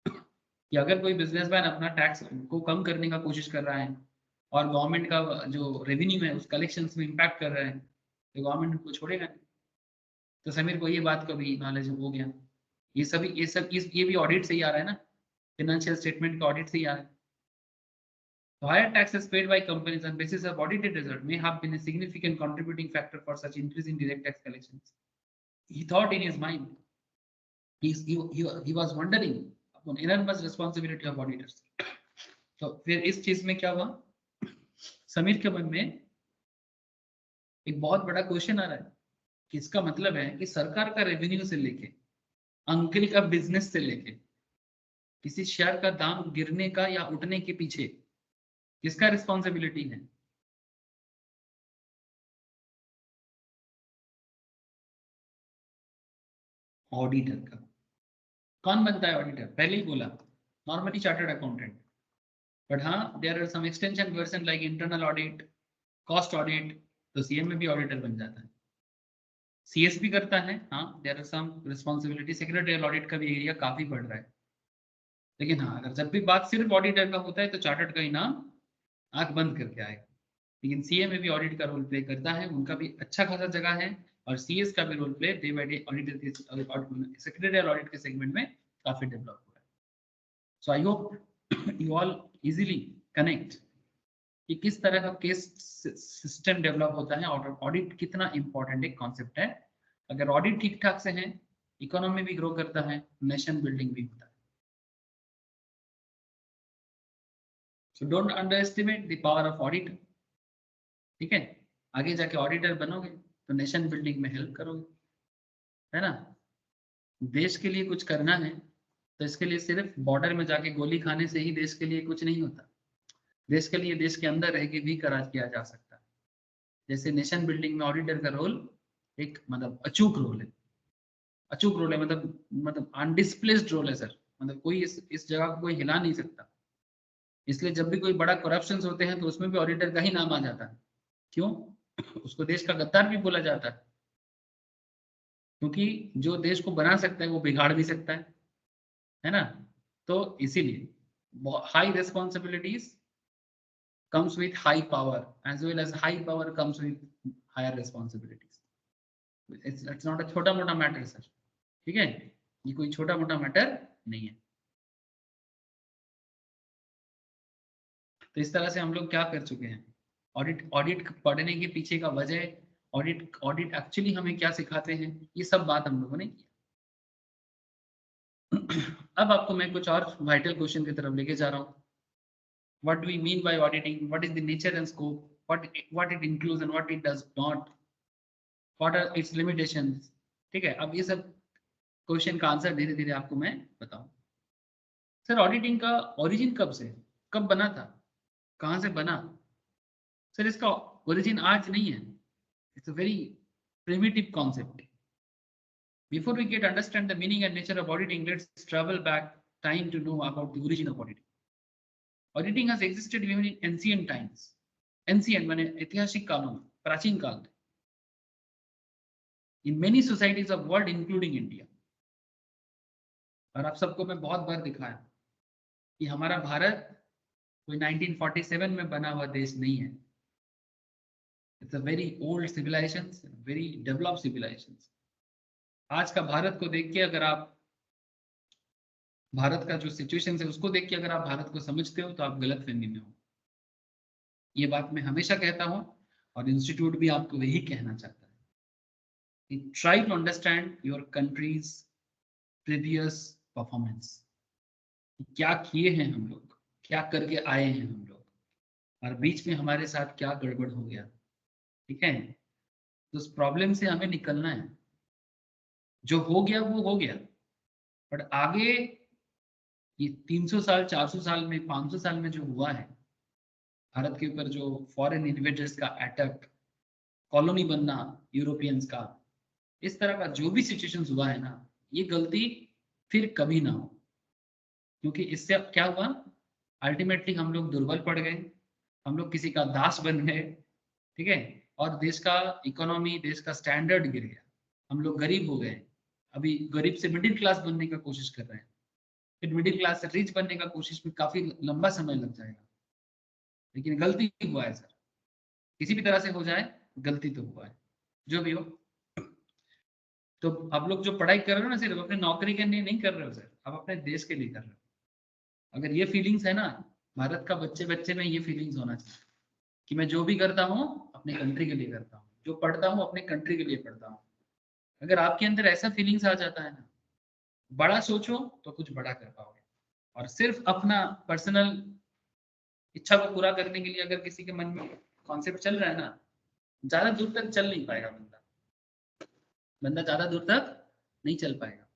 कि अगर कोई बिजनेसमैन अपना टैक्स को कम करने का कोशिश कर रहा है और गवर्नमेंट का जो रेवेन्यू है उस कलेक्शंस में इम्पैक्ट कर रहा है तो गवर्नमेंट उनको छोड़ेगा नहीं। तो समीर को ये बात का भी नॉलेज हो गया। ये भी ऑडिट से ही आ रहा है ना, फाइनेंशियल स्टेटमेंट का ऑडिट से ही आ रहा है। So higher taxes paid by companies on basis of audited result may have been a significant contributing factor for such increase in direct tax collections. He thought in his mind, he was wondering upon enormous responsibility of auditors. तो फिर इस चीज में क्या हुआ, समीर के मन में एक बहुत बड़ा क्वेश्चन आ रहा है कि इसका मतलब है कि सरकार का रेवेन्यू से लेके, अंकल का बिजनेस से लेके, किसी शेयर का दाम गिरने का या उठने के पीछे किसका रिस्पॉन्सिबिलिटी है? ऑडिटर का। कौन बनता है ऑडिटर? पहले ही बोला, नॉर्मली चार्टर्ड अकाउंटेंट, बट हाँ there are some extension version like internal audit, cost audit, तो सीएम में भी ऑडिटर बन जाता है। सीएसपी करता है, हाँ there are some responsibility. Secretarial audit का भी एरिया काफी बढ़ रहा है। लेकिन हाँ अगर जब भी बात सिर्फ ऑडिटर का होता है तो चार्टर्ड का ही नाम आंख बंद करके आएगा। लेकिन सीए में भी ऑडिट का रोल प्ले करता है, उनका भी अच्छा खासा जगह है और सीएस का भी role play day by day auditor के सेक्रेटरियल ऑडिट के सेगमेंट में काफी डेवलप हुआ है. So I hope you all easily connect कि किस तरह का केस सिस्टम डेवलप होता है और ऑडिट कितना इंपॉर्टेंट एक कॉन्सेप्ट है. अगर ऑडिट ठीक ठाक से है, इकोनॉमी भी ग्रो करता है, नेशन बिल्डिंग भी होता है. So don't under estimate the power of audit. ठीक है, आगे जाके ऑडिटर बनोगे तो नेशन बिल्डिंग में हेल्प करोगे, है ना. देश के लिए कुछ करना है तो इसके लिए सिर्फ बॉर्डर में जाके गोली खाने से ही देश के लिए कुछ नहीं होता. देश के लिए देश के अंदर रह के भी किया जा सकता है. जैसे नेशन बिल्डिंग में ऑडिटर का रोल एक मतलब अचूक रोल है. अचूक रोल है मतलब अनडिस्प्लेस्ड रोल है सर. मतलब कोई इस जगह को कोई हिला नहीं सकता. इसलिए जब भी कोई बड़ा करप्शन होते हैं तो उसमें भी ऑडिटर का ही नाम आ जाता है. क्यों? उसको देश का गद्दार भी बोला जाता है, क्योंकि जो देश को बना सकता है वो बिगाड़ भी सकता है ना. तो इसीलिए high responsibilities comes with high power as well as high power comes with higher responsibilities. It's not a छोटा मोटा मैटर सर. ठीक है, ये कोई छोटा मोटा मैटर नहीं है. तो इस तरह से हम लोग क्या कर चुके हैं, ऑडिट पढ़ने के पीछे का वजह, ऑडिट एक्चुअली हमें क्या सिखाते हैं, ये सब बात हम लोगों ने किया. अब आपको मैं कुछ और वाइटल क्वेश्चन की तरफ लेके जा रहा हूँ. What do we mean by auditing? What is the nature and scope? What it includes and what it does not? What are its limitations? ठीक है, अब ये सब क्वेश्चन का आंसर धीरे धीरे आपको मैं बताऊं. सर ऑडिटिंग का ओरिजिन कब से, कब बना था, कहां से बना? सर इसका ओरिजिन आज नहीं है. It's a very primitive concept. Before we get understand the meaning and nature of auditing, let's travel back time to know about the origin of auditing. Auditing has existed even in ancient times. Ancient माने ऐतिहासिक कालों में, प्राचीन काल में. In many societies of world including India. और आप सबको मैं बहुत बार दिखाया कि हमारा भारत कोई 1947 में बना हुआ देश नहीं है. It's a very old civilization, very developed civilization. आज का भारत को देख के अगर आप भारत का जो सिचुएशन है उसको देख के अगर आप भारत को समझते हो तो आप गलत फहमी में हो. ये बात मैं हमेशा कहता हूं और इंस्टीट्यूट भी आपको यही कहना चाहता है. Try to understand your country's previous performance. क्या किए हैं हम लोग, क्या करके आए हैं हम लोग, और बीच में हमारे साथ क्या गड़बड़ हो गया. ठीक है, तो उस प्रॉब्लम से हमें निकलना है. जो हो गया वो हो गया, बट आगे ये 300 साल 400 साल में 500 साल में जो हुआ है भारत के ऊपर, जो फॉरेन इन्वेस्टर्स का अटैक, कॉलोनी बनना यूरोपियंस का, इस तरह का जो भी सिचुएशन हुआ है ना, ये गलती फिर कभी ना हो. क्योंकि इससे अब क्या हुआ, अल्टीमेटली हम लोग दुर्बल पड़ गए, हम लोग किसी का दास बन गए. ठीक है, और देश का इकोनॉमी, देश का स्टैंडर्ड गिर गया. हम लोग गरीब हो गए. अभी गरीब से मिडिल क्लास बनने का कोशिश कर रहे हैं, फिर मिडिल क्लास से रिच बनने का कोशिश में काफी लंबा समय लग जाएगा. लेकिन गलती हुआ है सर, किसी भी तरह से हो जाए गलती तो हुआ है, जो भी हो. तो आप लोग जो पढ़ाई कर रहे हो ना, सिर्फ अपने नौकरी के लिए नहीं कर रहे हो सर, आप अपने देश के लिए कर रहे हो. अगर ये फीलिंग्स है ना, भारत का बच्चे में ये फीलिंग्स होना चाहिए कि मैं जो भी करता हूँ अपने कंट्री के लिए करता हूँ, जो पढ़ता हूँ अपने कंट्री के लिए पढ़ता हूँ. अगर आपके अंदर ऐसा फीलिंग्स आ जाता है ना, बड़ा सोचो तो कुछ बड़ा कर पाओगे. और सिर्फ अपना पर्सनल इच्छा को पूरा करने के लिए अगर किसी के मन में कॉन्सेप्ट चल रहा है ना, ज्यादा दूर तक चल नहीं पाएगा बंदा ज्यादा दूर तक नहीं चल पाएगा.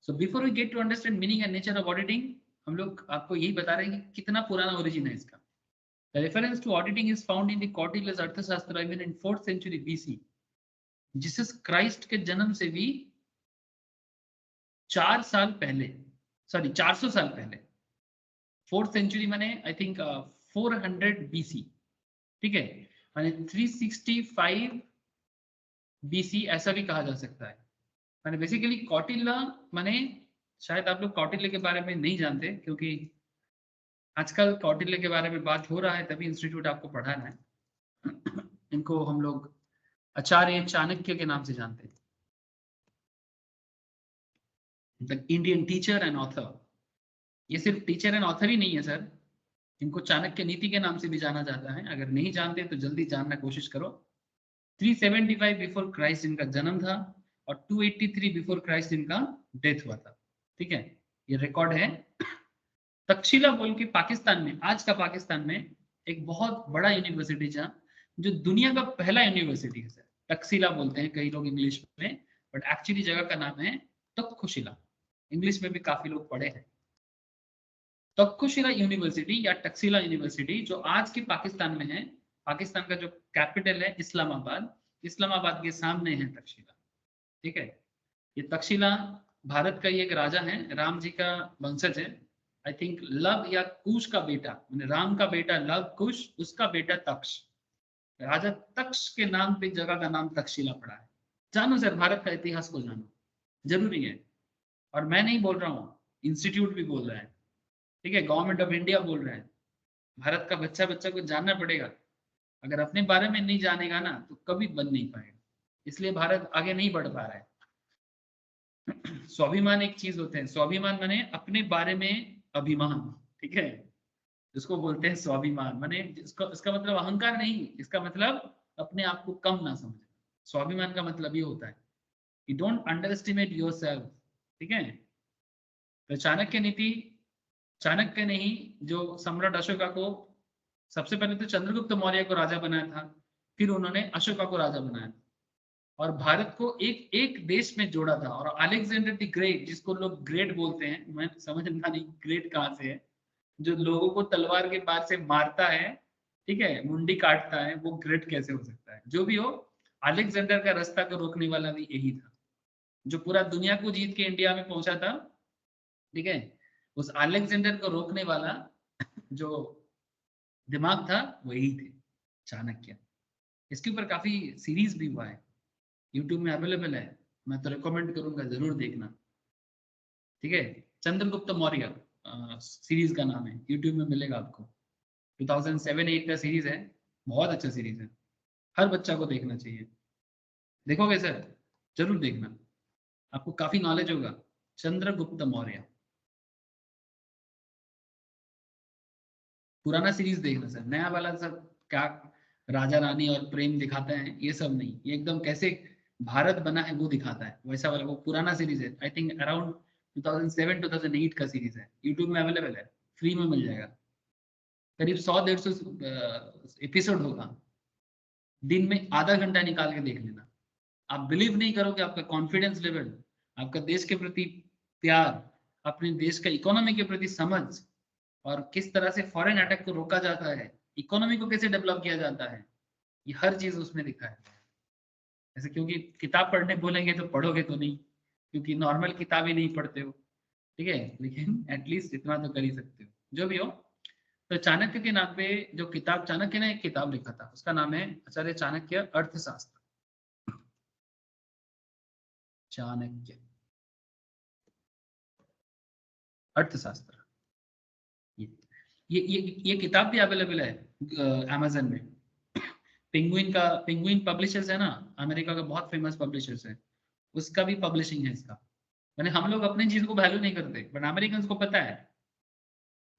So before we get to understand meaning and nature of auditing, हम लोग आपको यही बता रहे हैं कि कितना पुराना ओरिजिन है इसका. The reference to auditing is found in the Kautilya's अर्थशास्त्र even in 4th century BC. Jesus Christ के जन्म से भी 400 साल पहले, 4th सेंचुरी माने आई थिंक 400 BC. ठीक है, माने 365 BC ऐसा भी कहा जा सकता है. माने बेसिकली कौटिल्य, माने शायद आप लोग कौटिल्य के बारे में नहीं जानते, क्योंकि आजकल कौटिल्य के बारे में बात हो रहा है तभी इंस्टीट्यूट आपको पढ़ाना है. इनको हम लोग आचार्य चाणक्य के नाम से जानते हैं। The Indian teacher and author. ये सिर्फ टीचर एंड ऑथर ही नहीं है सर, इनको चाणक्य नीति के नाम से भी जाना जाता है। अगर नहीं जानते तो जल्दी जानना कोशिश करो। 375 बिफोर क्राइस्ट इनका जन्म था और 283 बिफोर क्राइस्ट इनका डेथ हुआ था। ठीक है, ये रिकॉर्ड है। तक्षशिला बोल के पाकिस्तान में, आज का पाकिस्तान में एक बहुत बड़ा यूनिवर्सिटी जहाँ, जो दुनिया का पहला यूनिवर्सिटी है सर। तक्षशिला बोलते हैं कई लोग इंग्लिश में, बट एक्चुअली जगह का नाम है तक्षशिला। इंग्लिश में भी काफी लोग पढ़े हैं। तक्षशिला यूनिवर्सिटी या तक्षशिला यूनिवर्सिटी जो आज के पाकिस्तान में है, पाकिस्तान का जो कैपिटल है इस्लामाबाद, इस्लामाबाद के सामने है तक्षशिला। ठीक है, ये तक्षशिला भारत का ही एक राजा है, राम जी का वंशज है। आई थिंक लव या कुश का बेटा, मैंने राम का बेटा लव कुश, उसका बेटा तक्ष, राजा तक्ष के नाम पे जगह का नाम तक्षशिला पड़ा है। जानो सर, भारत का इतिहास को जानो, जरूरी है। और मैं नहीं बोल रहा हूँ, इंस्टीट्यूट भी बोल रहा है। ठीक है, गवर्नमेंट ऑफ इंडिया बोल रहा है। भारत का बच्चा बच्चा को जानना पड़ेगा। अगर अपने बारे में नहीं जानेगा ना तो कभी बन नहीं पाएगा। इसलिए भारत आगे नहीं बढ़ पा रहा है। स्वाभिमान एक चीज होते हैं, स्वाभिमान माने अपने बारे में अभिमान। ठीक है, जिसको बोलते हैं स्वाभिमान, माने इसका मतलब अहंकार नहीं, इसका मतलब अपने आप को कम ना समझना। स्वाभिमान का मतलब ये होता है कि don't under estimate your self. ठीक है, तो चाणक्य नीति, चाणक्य ने ही जो सम्राट अशोका को, सबसे पहले तो चंद्रगुप्त मौर्य को राजा बनाया था, फिर उन्होंने अशोका को राजा बनाया था और भारत को एक एक देश में जोड़ा था। और अलेक्जेंडर द ग्रेट, जिसको लोग ग्रेट बोलते हैं, मैं समझना नहीं ग्रेट कहाँ से है, जो लोगों को तलवार के पार से मारता है, ठीक है, मुंडी काटता है, वो ग्रेट कैसे हो सकता है? जो भी हो, अलेक्जेंडर का रास्ता को रोकने वाला भी यही था, जो पूरा दुनिया को जीत के इंडिया में पहुंचा था। ठीक है, उस अलेक्जेंडर को रोकने वाला जो दिमाग था वही थे चाणक्य। इसके ऊपर काफी सीरीज भी हुआ है, यूट्यूब में अवेलेबल है, मैं तो रिकमेंड करूंगा, जरूर देखना। ठीक है, चंद्रगुप्त मौर्य सीरीज का नाम है, यूट्यूब में मिलेगा आपको। 2007-8 का सीरीज है, बहुत अच्छा सीरीज है, हर बच्चा को देखना चाहिए। देखोगे सर? जरूर देखना, आपको काफी नॉलेज होगा। चंद्रगुप्त मौर्य, पुराना सीरीज देखना सर, नया वाला सब क्या राजा रानी और प्रेम दिखाते हैं, ये सब नहीं, ये एकदम कैसे भारत बना है वो दिखाता है, वैसा वाला वो पुराना सीरीज है। आई थिंक अराउंड 2007-2008 का सीरीज है, यूट्यूब में अवेलेबल है, फ्री में मिल जाएगा। करीब 100-150 एपिसोड होगा, दिन में आधा घंटा निकाल के देख लेना। आप बिलीव नहीं करोगे, आपका कॉन्फिडेंस लेवल, आपका देश के प्रति प्यार, अपने देश का इकोनॉमी के प्रति समझ, और किस तरह से फॉरेन अटैक को रोका जाता है, इकोनॉमी को कैसे डेवलप किया जाता है, ये हर चीज उसमें दिखा है। ऐसे क्योंकि किताब पढ़ने बोलेंगे तो पढ़ोगे तो नहीं, क्योंकि नॉर्मल किताब ही नहीं पढ़ते हो। ठीक है, लेकिन एटलीस्ट इतना तो कर ही सकते हो। जो भी हो, तो चाणक्य के नाम पे जो किताब, चाणक्य ने एक किताब लिखा था, उसका नाम है आचार्य चाणक्य अर्थशास्त्र। चाणक्य अर्थशास्त्र, ये किताब भी अवेलेबल है अमेजन में। पेंगुइन पब्लिशर्स है ना, अमेरिका का बहुत फेमस पब्लिशर्स है, उसका भी पब्लिशिंग है इसका। मैंने हम लोग अपने चीज को वैल्यू नहीं करते, बट अमेरिकन को पता है।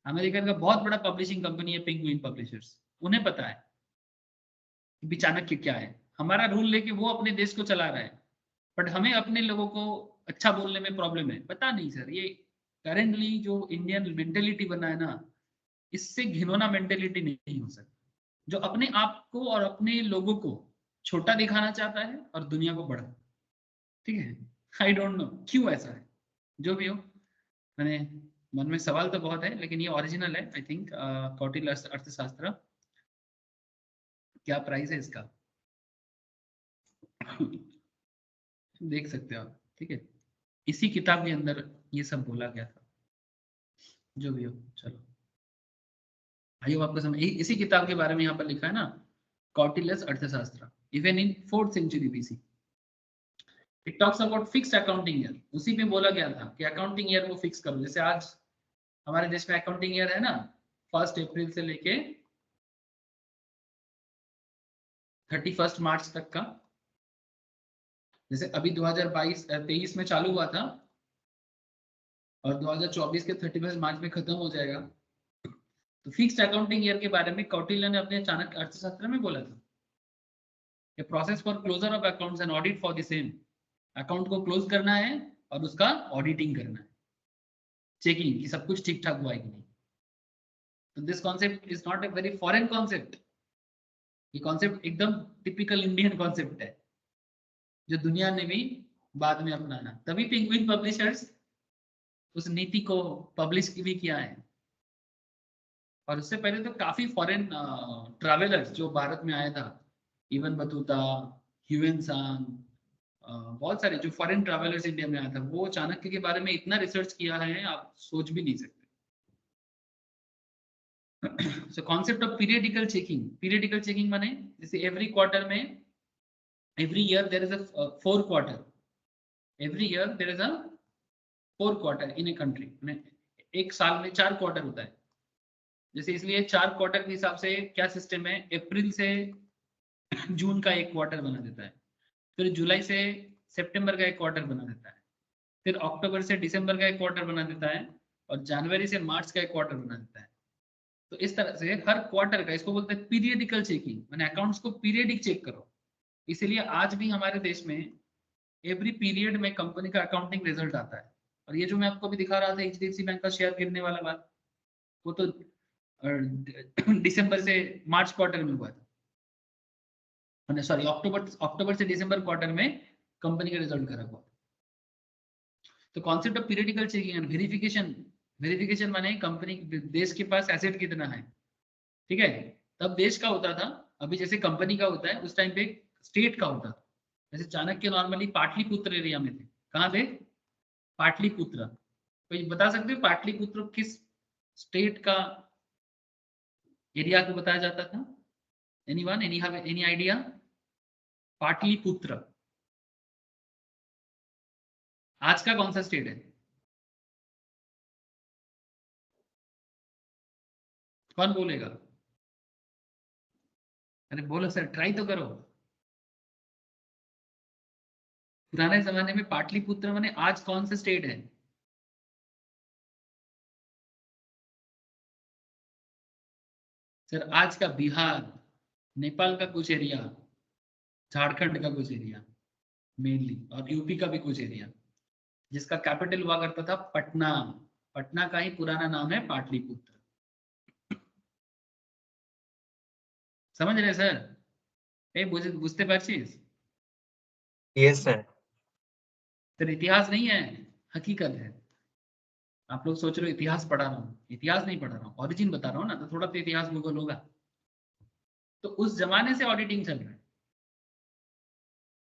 अमेरिकन का बहुत बड़ा पब्लिशिंग कंपनी है पेंगुइन पब्लिशर्स, उन्हें पता है कि चाणक्य क्या है। हमारा रूल लेके वो अपने देश को चला रहा है, बट हमें अपने लोगों को अच्छा बोलने में प्रॉब्लम है। पता नहीं सर, ये करेंटली जो इंडियन मेंटेलिटी बना है ना, इससे घिनौना मेंटेलिटी नहीं हो सकती, जो अपने आप को और अपने लोगों को छोटा दिखाना चाहता है और दुनिया को बड़ा। ठीक है, आई डोंट नो क्यों ऐसा है, जो भी हो। मैंने मन में सवाल तो बहुत है, लेकिन ये ओरिजिनल है आई थिंक, कौटिल्य अर्थशास्त्र। क्या प्राइस है इसका देख सकते हो आप। ठीक है, इसी किताब के अंदर ये सब बोला गया था। जो भी हो, चलो आइए आपको समझ, इसी किताब के बारे में यहाँ पर लिखा है ना, कौटिल्य अर्थशास्त्र, even in 4th century BC। It talks about fixed accounting year, उसी में बोला गया था कि अकाउंटिंग ईयर को फिक्स करो। जैसे आज हमारे देश में अकाउंटिंग ईयर है ना, 1 अप्रैल से लेके 31 मार्च तक का जैसे अभी 2023 में चालू हुआ था और 2024 के 31 मार्च में खत्म हो जाएगा। तो फिक्स्ड अकाउंटिंग ईयर के बारे में कौटिल्य ने अपने चाणक्य अर्थशास्त्र में बोला था, process for closure of accounts and audit for the same. Account को क्लोज करना है और उसका ऑडिटिंग करना है, चेकिंग कि सब कुछ ठीक ठाक हुआ है कि नहीं। तो this concept is not a very foreign concept, ये कॉन्सेप्ट एकदम टिपिकल इंडियन कॉन्सेप्ट है जो दुनिया ने भी बाद में अपनाना। तभी पेंगुइन पब्लिशर्स उस नीति को पब्लिश भी किया है। और उससे पहले तो काफी फॉरेन ट्रैवलर्स जो भारत में आया था, इवन बतूता, ह्यूएन सांग, बहुत सारे जो फॉरेन ट्रैवलर्स इंडिया में आया था, वो चाणक्य के बारे में इतना रिसर्च किया है आप सोच भी नहीं सकते। So concept of periodical checking माने जैसे every quarter में, every year there is a 4 quarter, every year there is a 4 quarter in a country, एक साल में 4 क्वार्टर होता है। जैसे इसलिए 4 क्वार्टर के हिसाब से क्या सिस्टम है, अप्रैल से जून का एक क्वार्टर बना देता है, फिर जुलाई से सितंबर का एक क्वार्टर बना देता है, फिर अक्टूबर से दिसंबर का एक क्वार्टर बना देता है, और जनवरी से मार्च का एक क्वार्टर बना देता है। तो इस तरह से हर क्वार्टर का, इसको बोलते हैं पीरियडिकल चेकिंग, मैंने अकाउंट्स को पीरियडिक चेक करो। इसीलिए आज भी हमारे देश में एवरी पीरियड में कंपनी का अकाउंटिंग रिजल्ट आता है। और ये जो मैं आपको भी दिखा रहा था एचडीएफसी बैंक का शेयर गिरने वाला बात, वो तो दिसंबर से मार्च क्वार्टर में हुआ था, सॉरी अक्टूबर से दिसंबर क्वार्टर में कंपनी का रिजल्ट खराब हुआ। तो concept of periodical checking and verification माने कंपनी, देश के पास एसेट कितना है, ठीक है। तब देश का होता था, अभी जैसे कंपनी का होता है, उस टाइम पे स्टेट का होता था। जैसे चाणक्य नॉर्मली पाटलिपुत्र एरिया में थे। कहाँ थे? पाटलिपुत्र। कोई बता सकते हो पाटलिपुत्र किस स्टेट का एरिया को बताया जाता था? Anyone, any idea? पाटलिपुत्र आज का कौन सा स्टेट है? कौन बोलेगा? अरे बोलो सर, ट्राई तो करो। पुराने जमाने में पाटलिपुत्र माने आज कौन सा स्टेट है? सर आज का बिहार, नेपाल का कुछ एरिया, झारखंड का कुछ एरिया मेनली, और यूपी का भी कुछ एरिया, जिसका कैपिटल हुआ करता था पटना। पटना का ही पुराना नाम है पाटलिपुत्र। समझ रहे सर? बुझते पारछिस? Yes sir. सर इतिहास नहीं है, हकीकत है। आप लोग सोच रहे हो इतिहास पढ़ा रहा हूँ, इतिहास नहीं पढ़ा रहा हूँ, ओरिजिन बता रहा हूँ ना, तो थोड़ा तो इतिहास भूगोल होगा। तो उस जमाने से ऑडिटिंग चल रहा है।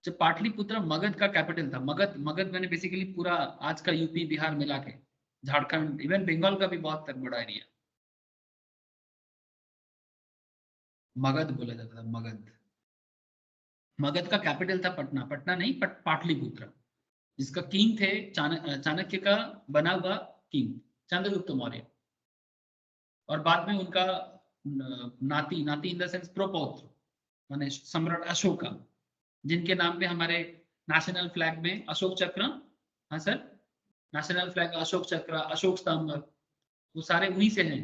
जब पाटलिपुत्र मगध का कैपिटल था, मगध मैंने बेसिकली पूरा आज का यूपी बिहार मिला के, झारखंड, इवन बंगाल का भी बहुत बड़ा एरिया मगध बोला जाता था। मगध का कैपिटल था पटना, पटना नहीं पाटलिपुत्र, जिसका किंग थे चाणक्य का बना हुआ किंग चंद्रगुप्त मौर्य, और बाद में उनका नाती इन द सेंस प्रोपौत्र माने सम्राट अशोका, जिनके नाम पे हमारे नेशनल फ्लैग में अशोक चक्र, हाँ सर, नेशनल फ्लैग अशोक चक्र, अशोक स्तंभ, वो सारे उन्हीं से हैं।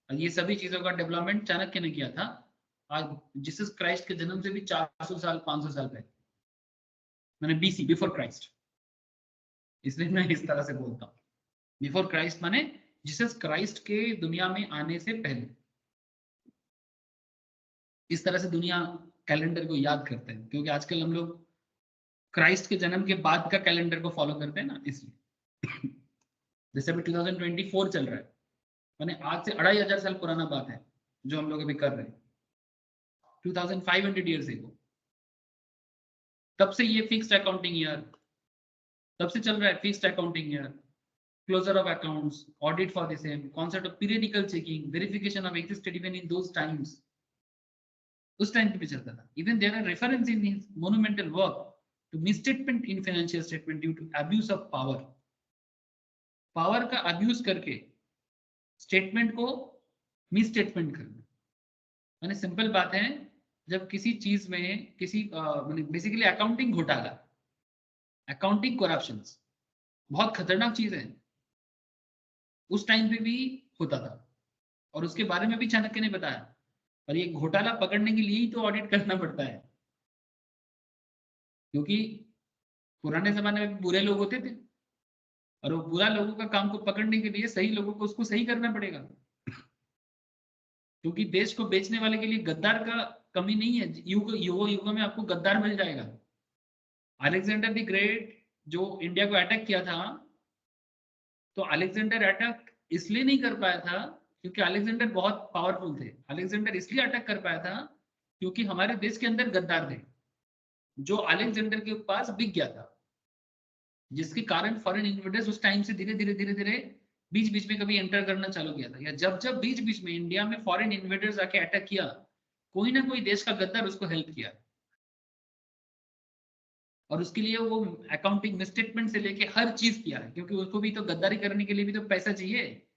और ये सभी चीजों का डेवलपमेंट चाणक्य ने किया था, आज जीसस क्राइस्ट के जन्म से भी 400 साल 500 साल पहले, मैंने बीसी, बिफोर क्राइस्ट, इसलिए मैं इस तरह से बोलता हूँ। बिफोर क्राइस्ट माने जीसस क्राइस्ट के दुनिया में आने से पहले। इस तरह से दुनिया कैलेंडर को याद करते हैं, क्योंकि आजकल हम लोग क्राइस्ट के जन्म के बाद का कैलेंडर को फॉलो करते हैं ना, इसलिए। जैसे अभी 2024 चल रहा है, माने आज से 2500 साल पुराना बात है जो हम लोग अभी कर रहे हैं, 2500 ईयर्स एगो। तब से ये फिक्स्ड अकाउंटिंग ईयर, तब से चल रहा है fixed accounting year, closure of accounts, audit for the same, concept of periodical checking, verification of existed even in those times. उस टाइम पे भी चलता था। Even there are reference in his monumental work to misstatement in financial statement due to abuse of power. Power का abuse करके statement को misstatement करना, माने सिंपल बात है, जब किसी चीज में किसी बेसिकली अकाउंटिंग घोटाला, अकाउंटिंग करप्शंस बहुत खतरनाक चीज है, उस टाइम पे भी होता था और उसके बारे में भी चाणक्य ने बताया। और ये घोटाला पकड़ने के लिए ही तो ऑडिट करना पड़ता है, क्योंकि पुराने जमाने में बुरे लोग होते थे और वो बुरा लोगों का काम को पकड़ने के लिए सही लोगों को उसको सही करना पड़ेगा, क्योंकि देश को बेचने वाले के लिए गद्दार का कमी नहीं है। युग में आपको गद्दार मिल जाएगा। अलेक्जेंडर द ग्रेट जो इंडिया को अटैक किया था, तो अलेक्जेंडर अटैक इसलिए नहीं कर पाया था क्योंकि अलेक्जेंडर बहुत पावरफुल थे। अलेक्जेंडर इसलिए अटैक कर पाया था क्योंकि हमारे देश के अंदर गद्दार थे जो अलेक्जेंडर के पास बिक गया था, जिसके कारण फॉरेन इन्वेस्टर्स उस टाइम से धीरे धीरे बीच बीच में कभी एंटर करना चालू किया था, या जब जब बीच बीच में इंडिया में फॉरेन इन्वेस्टर्स आके अटैक किया, कोई ना कोई देश का गद्दार उसको हेल्प किया। और उसके लिए वो अकाउंटिंग मिसस्टेटमेंट से लेके हर चीज किया है, क्योंकि उसको भी तो गद्दारी करने के लिए भी तो पैसा चाहिए,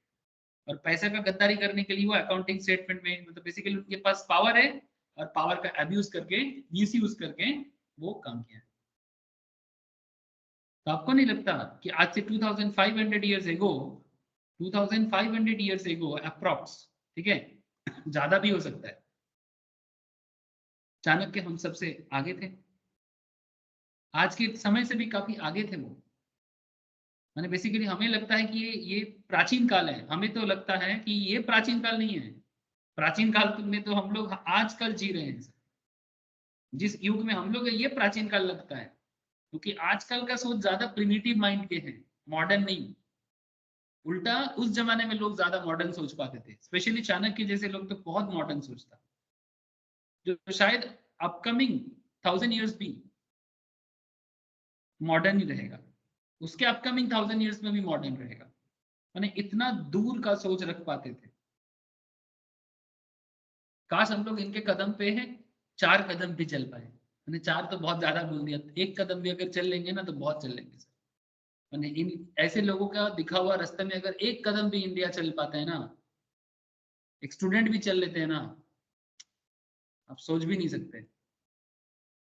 और पैसा का गद्दारी करने के लिए वो अकाउंटिंग स्टेटमेंट में मतलब बेसिकली उनके पास पावर है और पावर का अब्यूज करके मिसयूज करके वो काम किया है। तो आपको नहीं लगता कि आज से 2500 years ago 2500 years ago approx, ठीक है, ज्यादा भी हो सकता है, चाणक्य हम सबसे आगे थे, आज के समय से भी काफी आगे थे वो। माने बेसिकली हमें लगता है कि ये प्राचीन काल है, हमें तो लगता है कि ये प्राचीन काल नहीं है। प्राचीन काल में तो हम लोग आजकल जी रहे हैं, जिस युग में हम लोग है ये प्राचीन काल लगता है, क्योंकि आजकल का सोच ज्यादा प्रिमिटिव माइंड के हैं, मॉडर्न नहीं। उल्टा उस जमाने में लोग ज्यादा मॉडर्न सोच पाते थे, स्पेशली चाणक्य जैसे लोग तो बहुत मॉडर्न सोचता, जो शायद अपकमिंग 1000 इयर्स भी मॉडर्न ही रहेगा, उसके अपकमिंग 1000 इयर्स में भी मॉडर्न रहेगा। माने इतना दूर का सोच रख पाते थे। काश हम लोग इनके कदम पे हैं, 4 कदम भी चल पाए। मैंने 4 तो बहुत ज्यादा बोल दिया, 1 कदम भी अगर चल लेंगे ना तो बहुत चल लेंगे सर। मैंने इन ऐसे लोगों का दिखा हुआ रास्ते में अगर 1 कदम भी इंडिया चल पाता है ना, एक स्टूडेंट भी चल लेते हैं ना, आप सोच भी नहीं सकते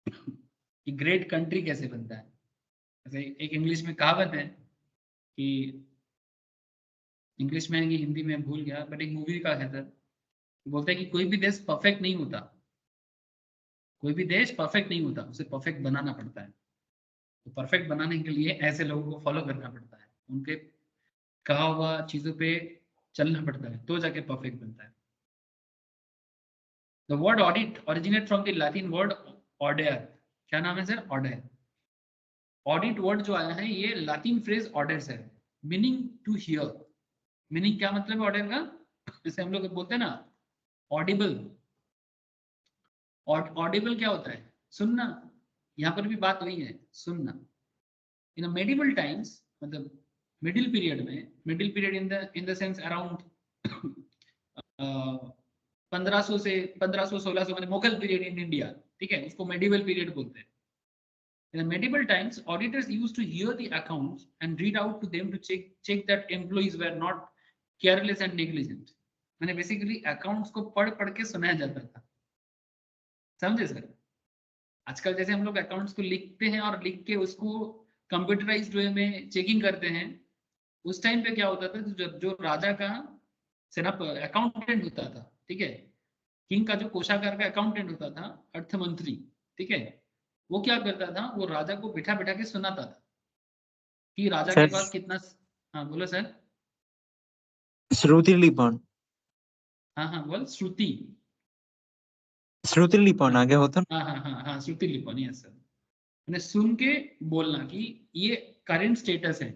कि ग्रेट कंट्री कैसे बनता है। जैसे एक इंग्लिश में कहावत है कि, इंग्लिश में है कि हिंदी में भूल गया, बट एक मूवी का है सर, बोलता है कि कोई भी देश परफेक्ट नहीं होता, कोई भी देश परफेक्ट नहीं होता, उसे परफेक्ट बनाना पड़ता है। तो परफेक्ट बनाने के लिए ऐसे लोगों को फॉलो करना पड़ता है, उनके कहा हुआ चीजों पे चलना पड़ता है, तो जाके परफेक्ट बनता है। The word audit originate from the Latin word order. क्या नाम है सर? ऑर्डर। ऑडिट वर्ड जो आया है ये लैटिन फ्रेज ऑर्डर से है, मीनिंग टू हियर। मीनिंग क्या मतलब है ऑर्डर का? जैसे हम लोग बोलते हैं ना ऑडिबल, और ऑडिबल क्या होता है? सुनना। यहाँ पर भी बात वही है, सुनना। इन मेडिवल टाइम्स, मतलब मिडिल पीरियड में, middle period in the sense around 1500 से 1500 1600, मतलब मुगल पीरियड इन इंडिया, ठीक है, उसको मेडिवल पीरियड बोलते हैं। In the medieval times, auditors used to hear the accounts and read out to them to check that employees were not careless and negligent. मैंने basically accounts को पढ़ पढ़ के सुनाया जाता था, समझे सर? आजकल जैसे हम लोग अकाउंट्स को लिखते हैं और लिख के उसको कंप्यूटराइज्ड वे में चेकिंग करते हैं, उस टाइम पे क्या होता था, जो राजा का सेनाप अकाउंटेंट होता था, ठीक है, किंग का जो कोषागार का अकाउंटेंट होता था, अर्थ मंत्री, ठीक है, वो क्या करता था, वो राजा को बिठा बिठा के सुनाता था कि राजा के सर पास कितना। हाँ बोलो सर। श्रुति लिपन, हाँ हाँ बोल। श्रुति। श्रुति लिपन हाँ आगे होता ना। हाँ हाँ हाँ हाँ, श्रुति लिपन, यस सर। मैंने सुन के बोलना कि ये करंट स्टेटस है,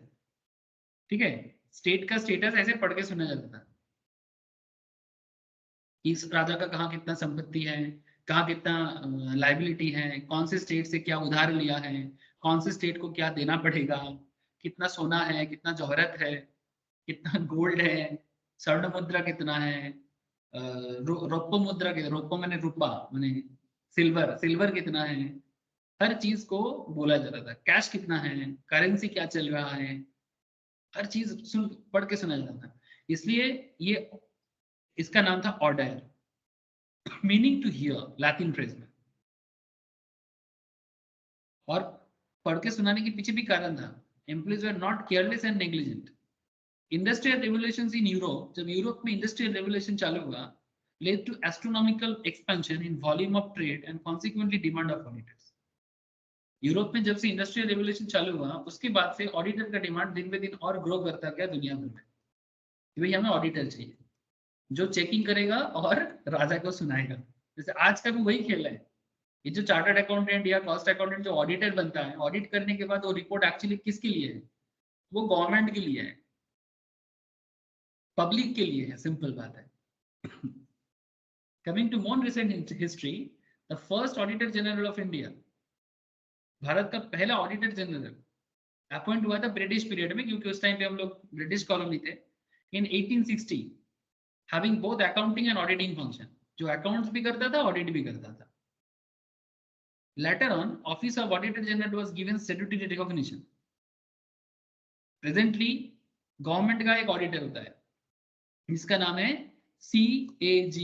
ठीक है, स्टेट का स्टेटस ऐसे पढ़ के सुना जाता था कि इस राजा का कहाँ कितना संपत्ति है, कहाँ कितना लाइबिलिटी है, कौन से स्टेट से क्या उधार लिया है, कौन से स्टेट को क्या देना पड़ेगा, कितना सोना है, कितना जौहरत है, कितना गोल्ड है, स्वर्ण मुद्रा कितना है, रोप्पो मुद्रा के, रोप्पो मैंने रुपा मैंने सिल्वर, सिल्वर कितना है, हर चीज को बोला जाता था। कैश कितना है, करेंसी क्या चल रहा है, हर चीज सुन पढ़ के सुना जाता था। इसलिए ये इसका नाम था ऑर्डर, meaning to hear, Latin phrase में। और पढ़ के सुनाने के पीछे भी कारण था. Employees were not careless and negligent. Industrial revolutions in Europe, जब यूरोप में इंडस्ट्रियल रेवोल्यूशन चालू हुआ, led to astronomical expansion in volume of trade and consequently demand of auditors. Europe में जब से इंडस्ट्रियल रेवोल्यूशन चालू हुआ, उसके बाद से ऑडिटर का डिमांड दिन पे दिन और ग्रो करता गया दुनिया भर में. भाई हमें ऑडिटर चाहिए जो चेकिंग करेगा और राजा को सुनाएगा. जैसे आज का भी वही खेल है. ये जो चार्टर्ड अकाउंटेंट या कॉस्ट अकाउंटेंट जो ऑडिटर बनता है, ऑडिट करने के बाद वो रिपोर्ट एक्चुअली किसके लिए है? वो गवर्नमेंट के लिए है, पब्लिक के लिए है. सिंपल बात है. Coming to more recent history, the first auditor general of India, भारत का पहला ऑडिटर जनरल अपॉइंट हुआ था ब्रिटिश पीरियड में, क्योंकि उस टाइम पे हम लोग ब्रिटिश कॉलोनी थे. इन 1860, having both accounting and auditing function, जो अकाउंट्स भी करता था, ऑडिट भी करता था. Later on, office of auditor general was given statutory recognition. Presently government का एक ऑडिटर होता है, इसका नाम है CAG,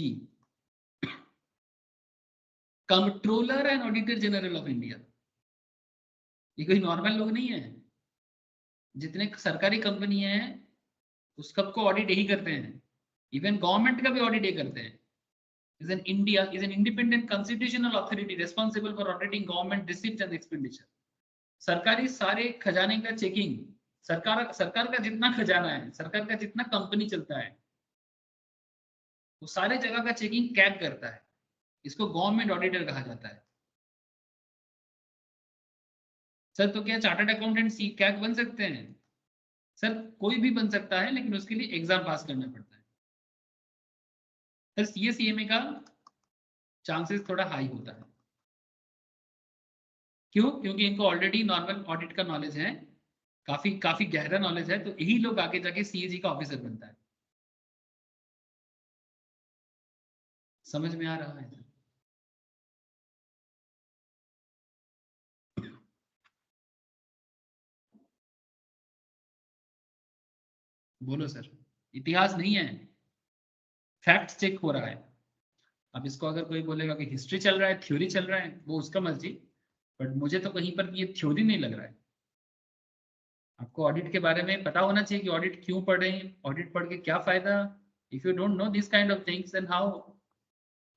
controller and auditor general of India. ये कोई नॉर्मल लोग नहीं है. जितने सरकारी कंपनी है उस सबको ऑडिट यही करते हैं. इवन गवर्नमेंट का भी ऑडिट ये करते हैं. is an independent constitutional authority responsible for auditing government receipts and expenditure. सरकारी सारे खजाने का चेकिंग, सरकार का जितना खजाना है, सरकार का जितना कंपनी चलता है, वो सारे जगह का चेकिंग कैग करता है. इसको गवर्नमेंट ऑडिटर कहा जाता है. सर तो क्या चार्टर्ड अकाउंटेंट कैग बन सकते हैं? सर कोई भी बन सकता है, लेकिन उसके लिए एग्जाम पास करना पड़ता है. सर CA/CMA का चांसेस थोड़ा हाई होता है. क्यों? क्योंकि इनको ऑलरेडी नॉर्मल ऑडिट का नॉलेज है, काफी गहरा नॉलेज है. तो यही लोग आगे जाके CAG का ऑफिसर बनता है. समझ में आ रहा है? बोलो सर. इतिहास नहीं है, फैक्ट चेक हो रहा है. अब इसको अगर कोई बोलेगा कि हिस्ट्री चल रहा है, थ्योरी चल रहा है, वो उसका मर्जी. बट मुझे तो कहीं पर ये थ्योरी नहीं लग रहा है. आपको ऑडिट के बारे में पता होना चाहिए कि ऑडिट क्यों पढ़ रहे हैं, ऑडिट पढ़ के क्या फायदा. If you don't know this kind of things, then how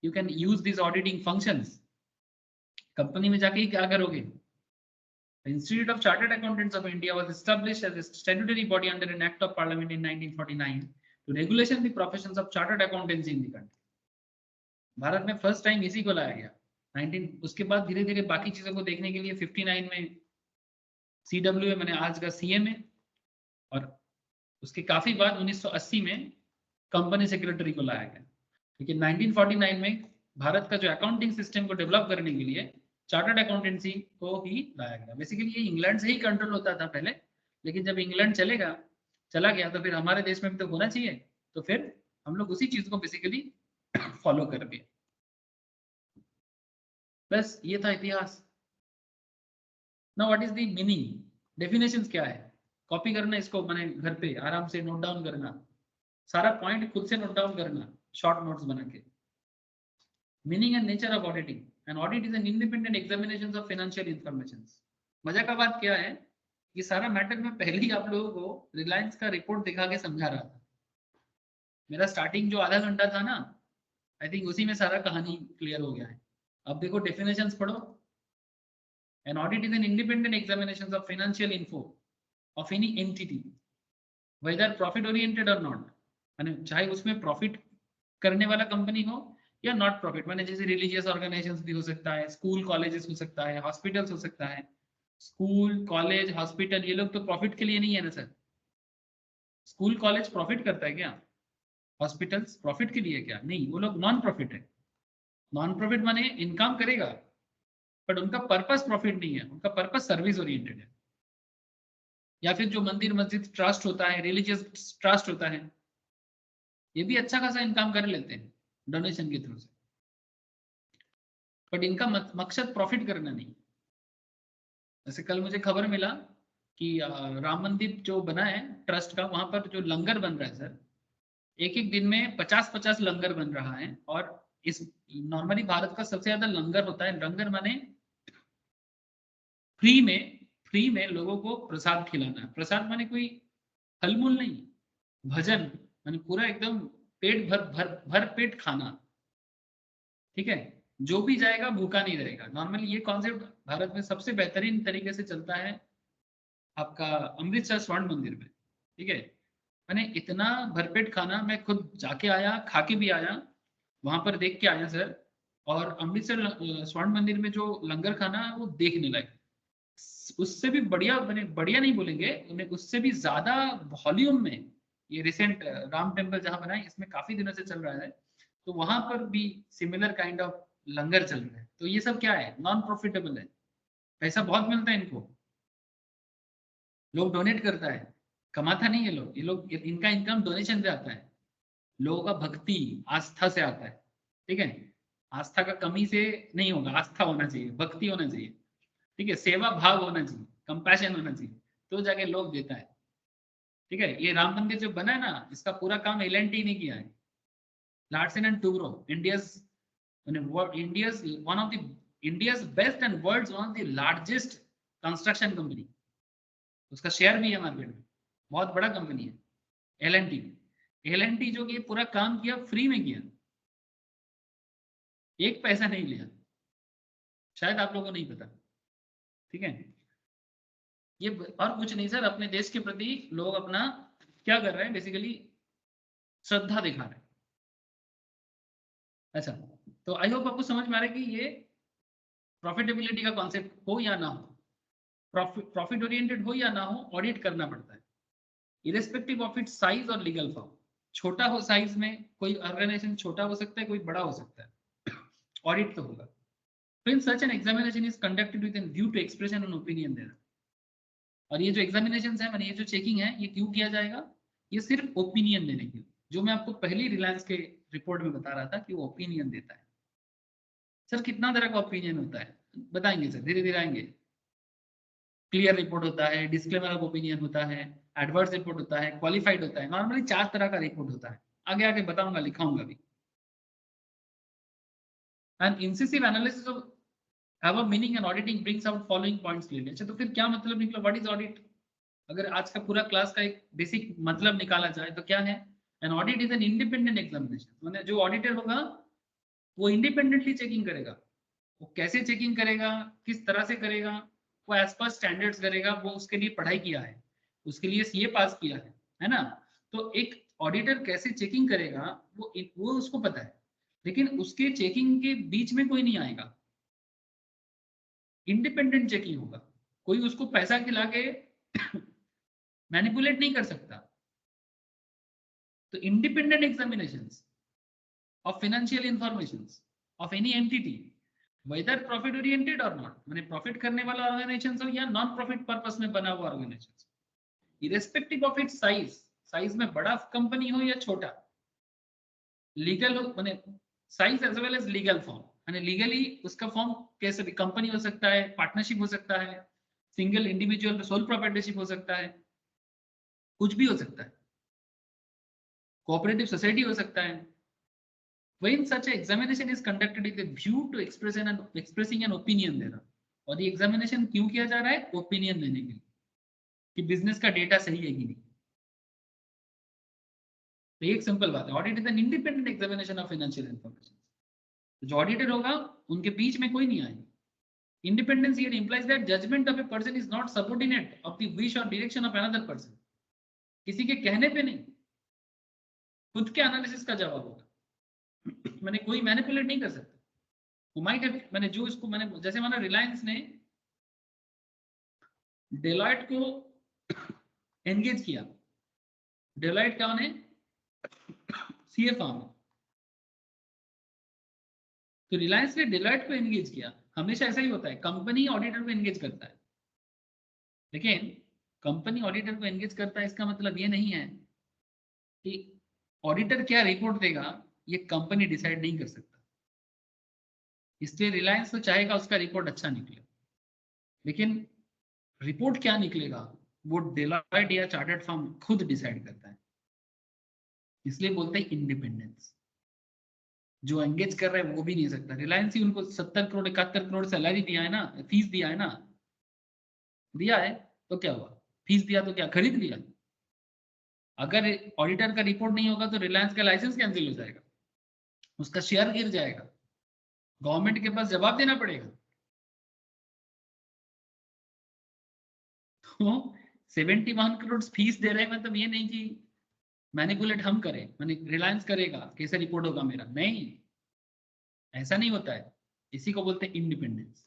you can use this auditing functions. Company में जाके ही क्या करोगे? The Institute of Chartered Accountants of India was established as a statutory body under an Act of Parliament in 1949 to regulation the professions of chartered accountancy in the country. Bharat में first time इसी को लाया गया 19. उसके बाद धीरे धीरे बाकी चीजों को देखने के लिए 59 में CWA मैंने आज का CMA, और उसके काफी बाद 1980 में कंपनी सेक्रेटरी को लाया गया. लेकिन 1949 में भारत का जो अकाउंटिंग सिस्टम को डेवलप करने के लिए चार्टर्ड अकाउंटेंसी को ही लाया गया. बेसिकली ये इंग्लैंड से ही कंट्रोल होता था पहले, लेकिन जब इंग्लैंड चला गया तो फिर हमारे देश में भी तो होना चाहिए. तो फिर हम लोग उसी चीज को बेसिकली फॉलो कर दिया. बस ये था इतिहास. Now what is the meaning? Definitions क्या है? कॉपी करना इसको, मैंने घर पे आराम से नोट डाउन करना, सारा पॉइंट खुद से नोट डाउन करना, शॉर्ट नोट्स बना के. Meaning and nature of auditing. An audit is an independent examination of financial information. मजा का बात क्या है कि सारा मैटर में पहले ही आप लोगों को रिलायंस का रिपोर्ट दिखा के समझा रहा था. मेरा स्टार्टिंग जो आधा घंटा था ना, आई थिंक उसी में सारा कहानी क्लियर हो गया है. अब देखो डेफिनेशंस पढ़ो. An audit is an independent examination of financial info of any entity, whether profit oriented or not. माने चाहे उसमें प्रॉफिट करने वाला कंपनी हो या नॉट प्रॉफिट. मैंने जैसे रिलीजियस ऑर्गेनाइजेशंस भी हो सकता है, स्कूल कॉलेजेस हो सकता है, हॉस्पिटल्स हो सकता है. स्कूल कॉलेज हॉस्पिटल ये लोग तो प्रॉफिट के लिए नहीं है ना सर. स्कूल कॉलेज प्रॉफिट करता है क्या? हॉस्पिटल्स प्रॉफिट के लिए क्या? नहीं, वो लोग नॉन प्रॉफिट है. नॉन प्रॉफिट माने इनकम करेगा, बट उनका पर्पस प्रॉफिट नहीं है, उनका पर्पस सर्विस ओरिएंटेड है. या फिर जो मंदिर मस्जिद ट्रस्ट होता है, रिलीजियस ट्रस्ट होता है, ये भी अच्छा खासा इनकम कर लेते हैं डोनेशन के थ्रू से, बट इनका मकसद प्रॉफिट करना नहीं. जैसे कल मुझे खबर मिला कि राम मंदिर जो बना है ट्रस्ट का, वहां पर जो लंगर बन रहा है सर, एक दिन में 50-50 लंगर बन रहा है. और इस नॉर्मली भारत का सबसे ज्यादा लंगर होता है. लंगर माने फ्री में फ्री में लोगों को प्रसाद खिलाना है। प्रसाद माने कोई फलमूल नहीं, भजन माने पूरा एकदम पेट भर भर भर पेट खाना, ठीक है। जो भी जाएगा भूखा नहीं रहेगा। नॉर्मली ये कॉन्सेप्ट भारत में सबसे बेहतरीन तरीके से चलता है आपका अमृतसर स्वर्ण मंदिर में, ठीक है। मैंने इतना भरपेट खाना, मैं खुद जाके आया, खा के भी आया, वहां पर देख के आया सर। और अमृतसर स्वर्ण मंदिर में जो लंगर खाना है वो देखने लायक, उससे भी बढ़िया, मैंने बढ़िया नहीं बोलेंगे, उन्हें उससे भी ज्यादा वॉल्यूम में ये रिसेंट राम टेम्पल जहां बना है इसमें काफी दिनों से चल रहा है, तो वहां पर भी सिमिलर काइंड ऑफ लंगर चल रहा है। तो ये सब क्या है, नॉन प्रॉफिटेबल है, पैसा बहुत मिलता है इनको, लोग डोनेट करता है, कमाता नहीं है लोग, ये लोग इनका इनकम डोनेशन से आता है, लोगों का भक्ति आस्था से आता है, ठीक है। आस्था का कमी से नहीं होगा, आस्था होना चाहिए, भक्ति होना चाहिए, ठीक है, सेवा भाव होना चाहिए, कंपैशन होना चाहिए, तो जाके लोग देता है, ठीक है। ये राम मंदिर जो बना है ना, इसका पूरा काम L&T ने किया है, Larsen and Toubro, India's best and world's one of the largest construction company, उसका शेयर भी है मार्केट में, बहुत बड़ा कंपनी है L&T जो कि पूरा काम किया फ्री में किया, एक पैसा नहीं लिया, शायद आप लोगों को नहीं पता, ठीक है। ये और कुछ नहीं सर, अपने देश के प्रति लोग अपना क्या कर रहे हैं, बेसिकली श्रद्धा दिखा रहे हैं। अच्छा, तो आई होप आपको समझ में आ रहा है कि ये प्रॉफिटेबिलिटी का कॉन्सेप्ट हो या ना हो, प्रॉफिट ओरिएंटेड हो या ना हो, ऑडिट करना पड़ता है, इरेस्पेक्टिव ऑफ इट्स साइज और लीगल फॉर्म। छोटा हो साइज में, कोई ऑर्गेनाइजेशन छोटा हो सकता है, कोई बड़ा हो सकता है, ऑडिट तो होगा। When such an examination is conducted with a view to expression and opinion देना, और ये जो एग्जामिनेशन है, मैंने ये जो चेकिंग है, ये क्यों किया जाएगा, ये सिर्फ ओपिनियन देने के लिए, जो मैं आपको पहली रिलायंस के रिपोर्ट में बता रहा था कि वो ओपिनियन देता है। सर कितना तरह का ओपिनियन होता है बताएंगे सर, धीरे धीरे आएंगे। क्लियर रिपोर्ट होता है, डिस्क्लेमर ऑफ ओपिनियन होता है, एडवर्स रिपोर्ट होता है, क्वालिफाइड होता है। नॉर्मली 4 तरह का रिपोर्ट होता है, आगे आगे बताऊंगा, लिखाऊंगा भी। And incisive analysis of have a meaning and auditing brings out following points clearly। अच्छा, तो फिर क्या मतलब निकला, व्हाट इज ऑडिट? अगर आज का पूरा क्लास का एक बेसिक मतलब निकाला जाए तो क्या है, an audit is an independent examination. मतलब जो ऑडिटर होगा वो इंडिपेंडेंटली चेकिंग करेगा, वो कैसे चेकिंग करेगा, किस तरह से करेगा, वो एज पर स्टैंडर्ड्स करेगा, वो उसके लिए पढ़ाई किया है, उसके लिए सीए पास किया है ना। तो एक ऑडिटर कैसे चेकिंग करेगा वो उसको पता है, लेकिन उसके चेकिंग के बीच में कोई नहीं आएगा, इंडिपेंडेंट चेकिंग होगा, कोई उसको पैसा खिला के मैनिपुलेट नहीं कर सकता। तो independent examinations of financial informations of any entity, weather profit oriented और नॉट, माने प्रॉफिट करने वाला ऑर्गेनाइजेशन हो या नॉन प्रॉफिट पर्पस में बना हुआ organisation, irrespective of its size, size में बड़ा कंपनी हो या छोटा, लीगल हो, माने size as well as legal form, यानी लीगली उसका फॉर्म कैसे भी, कंपनी हो सकता है, पार्टनरशिप हो सकता है, सिंगल इंडिविजुअल सोल प्रोप्राइटरशिप हो सकता है, कुछ भी हो सकता है, कोऑपरेटिव सोसाइटी हो सकता है। When such an examination is conducted with a view to expressing an opinion देना, और ये एग्जामिनेशन क्यों किया जा रहा है, ओपिनियन देने के लिए कि बिजनेस का डेटा सही है कि नहीं। तो एक सिंपल बात है, audit is an independent examination of financial information. जो ऑडिटर होगा उनके बीच में कोई नहीं आएगा। Independence here implies that judgment of a person is not subordinate of the wish or direction of another person। किसी के कहने पे नहीं, खुद के एनालिसिस का जवाब होगा। मैंने कोई मैनिपुलेट नहीं कर सकता। वो माइट हैव, मैंने जो इसको मैंने जैसे माना रिलायंस ने डेलॉयट को एंगेज किया, डेलॉयट क्या उन्हें सीए फर्म, तो रिलायंस ने डेलॉयट को एंगेज किया। हमेशा ऐसा ही होता है, कंपनी ऑडिटर को एंगेज करता है, लेकिन कंपनी ऑडिटर को एंगेज करता है इसका मतलब ये नहीं है कि ऑडिटर क्या रिपोर्ट देगा ये कंपनी डिसाइड नहीं कर सकता। इसलिए रिलायंस तो चाहेगा उसका रिपोर्ट अच्छा निकले, लेकिन रिपोर्ट क्या निकलेगा वो डेलॉयट या चार्टर्ड फर्म खुद डिसाइड करता है। इसलिए बोलते हैं इंडिपेंडेंस। जो एंगेज कर रहा है वो भी नहीं सकता। रिलायंस ही उनको 70 करोड़ 71 करोड़ सैलरी दिया है ना, फीस दिया है ना, दिया है तो क्या हुआ, फीस दिया तो क्या खरीद लिया। अगर ऑडिटर का रिपोर्ट नहीं होगा तो रिलायंस का लाइसेंस कैंसिल हो जाएगा, उसका शेयर गिर जाएगा, गवर्नमेंट के पास जवाब देना पड़ेगा। तो 71 करोड़ फीस दे रहे हैं, मतलब ये नहीं कि मैनिपुलेट हम करें, मैंने रिलायंस करेगा कैसे रिपोर्ट होगा मेरा, नहीं, ऐसा नहीं होता है। इसी को बोलते हैं independence.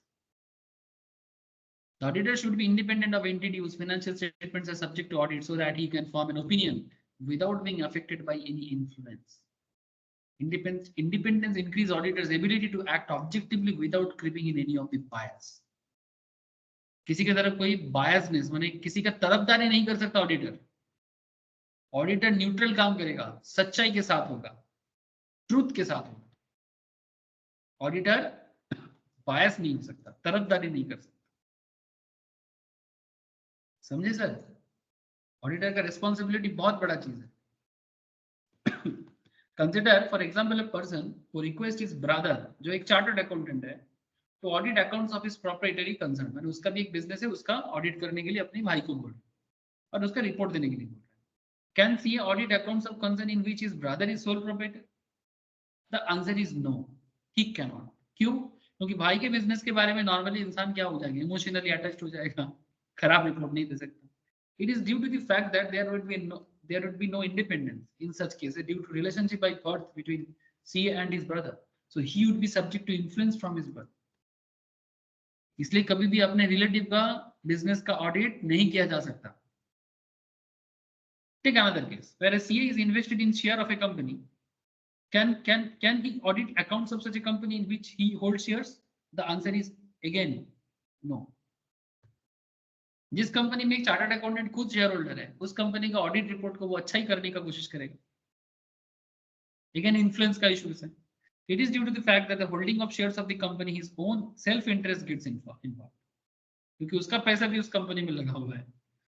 The auditor should be independent of entity whose financial statements are subject to audit so that he can form an opinion without being affected by any influence. Independence increases auditors' ability to act objectively without creeping in any of the bias. किसी की तरफ कोई biasness माने किसी का तरफदारी नहीं कर सकता ऑडिटर। ऑडिटर न्यूट्रल काम करेगा, सच्चाई के साथ होगा, ट्रूथ के साथ होगा। ऑडिटर बायस नहीं हो सकता, तरफदारी नहीं कर सकता। समझे सर? ऑडिटर का रिस्पॉन्सिबिलिटी बहुत बड़ा चीज है। Consider for example a person who request his brother, जो एक चार्टर्ड अकाउंटेंट है, तो audit accounts of his proprietary concern, मैंने उसका भी एक बिजनेस है, उसका ऑडिट करने के लिए अपने भाई को बोल और उसका रिपोर्ट देने के लिए बोल रहा है। Can CA audit accounts of concern in which his brother is sole proprietor? The answer is no, he can not. क्यों? क्योंकि भाई के बिजनेस के बारे में नॉर्मली इंसान क्या हो जाएगा, इमोशनली अटैच्ड हो जाएगा, खराब रिपोर्ट नहीं दे सकता। It is due to the fact that there would be no independence in such cases due to relationship by birth between CA and his brother. So he would be subject to influence from his brother. इसलिए कभी भी अपने relative का business का audit नहीं किया जा सकता। Take another case where a CA is invested in share of a company. Can he audit accounts of such a company in which he holds shares? The answer is again no. जिस company में एक chartered accountant खुद share holder है, उस company का audit report को वो अच्छा ही करने का कोशिश करेगा। Again, इन्फ्लुएंस का इशू है। It is due to the fact that the holding of shares of the company, his own self-interest gets involved. क्योंकि उसका पैसा भी उस कंपनी में लगा हुआ है।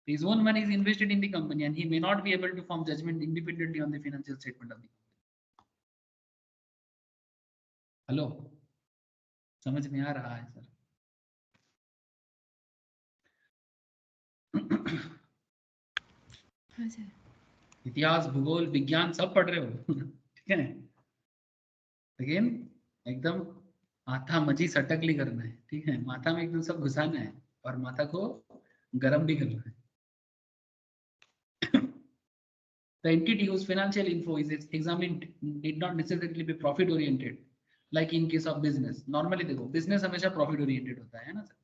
His own money is invested in the company and he may not be able to form judgment independently on the financial statement of the company. Hello, समझ में आ रहा है सर? हाँ सर। इतिहास, भूगोल, विज्ञान सब पढ़ रहे हो, ठीक है? लेकिन एकदम माथा मजी सटकली करना है, ठीक है? माथा में एकदम सब घुसाना है और माथा को गरम भी करना है। The entity whose financial info is examined need not necessarily be profit oriented, like in case of business. Normally देखो, बिजनेस हमेशा प्रॉफिट ओरिएंटेड होता है ना सर?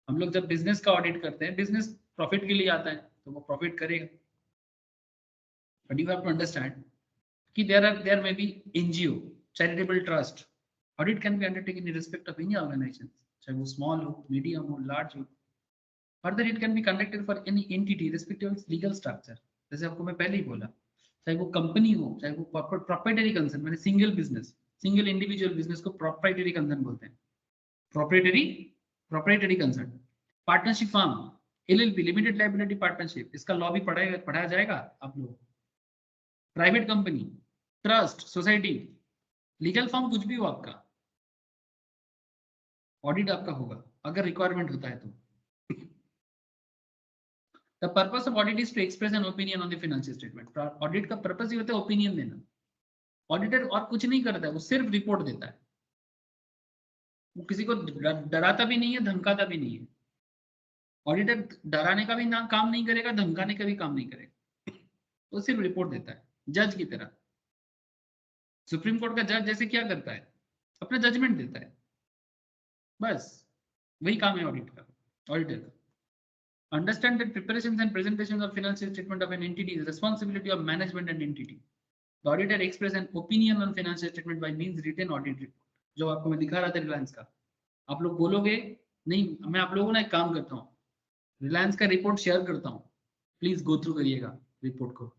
हम लोग जब बिजनेस का ऑडिट करते हैं, बिजनेस प्रॉफिट के लिए आता है तो वो प्रॉफिट करेगा। But you have to understand कि there may be NGO, charitable trust. Audit can be undertaken in respect of any organization, चाहे वो small हो, medium हो, large हो. Further, it can be conducted for any entity respective of its legal structure. जैसे आपको मैं पहले ही बोला, चाहे वो कंपनी हो, चाहे वो प्रोप्राइटरी कंसर्न, मैंने single business, single individual business को प्रोप्राइटरी कंसर्न बोलते हैं। Proprietary concern, partnership firm, LLP, limited liability partnership, इसका लॉ भी पढ़ाया जाएगा आप लोग। Private company, trust, society, legal form, कुछ भी हो आपका, ऑडिट आपका होगा अगर रिक्वायरमेंट होता है तो। The purpose of audit is to express an opinion on the financial statement. Audit का पर्पस ही होता है ओपिनियन देना। ऑडिटर और कुछ नहीं करता है, वो सिर्फ रिपोर्ट देता है। वो किसी को डराता भी नहीं है, धमकाता भी नहीं है। ऑडिटर डराने का भी काम नहीं करेगा, धमकाने का भी काम नहीं करेगा, वो सिर्फ रिपोर्ट देता है, जज की तरह। सुप्रीम कोर्ट का जज जैसे क्या करता है, अपना जजमेंट देता है, बस वही काम है ऑडिट का, ऑडिटर का। Understand that preparations and presentations of financial statement of an entity is responsibility of management and entity. The auditor express an opinion on financial statement by means written audit report. जो आपको मैं दिखा रहा था रिलायंस का, आप लोग बोलोगे नहीं, मैं आप लोगों ने एक काम करता हूँ, रिलायंस का रिपोर्ट शेयर करता हूँ, प्लीज गो थ्रू करिएगा रिपोर्ट को।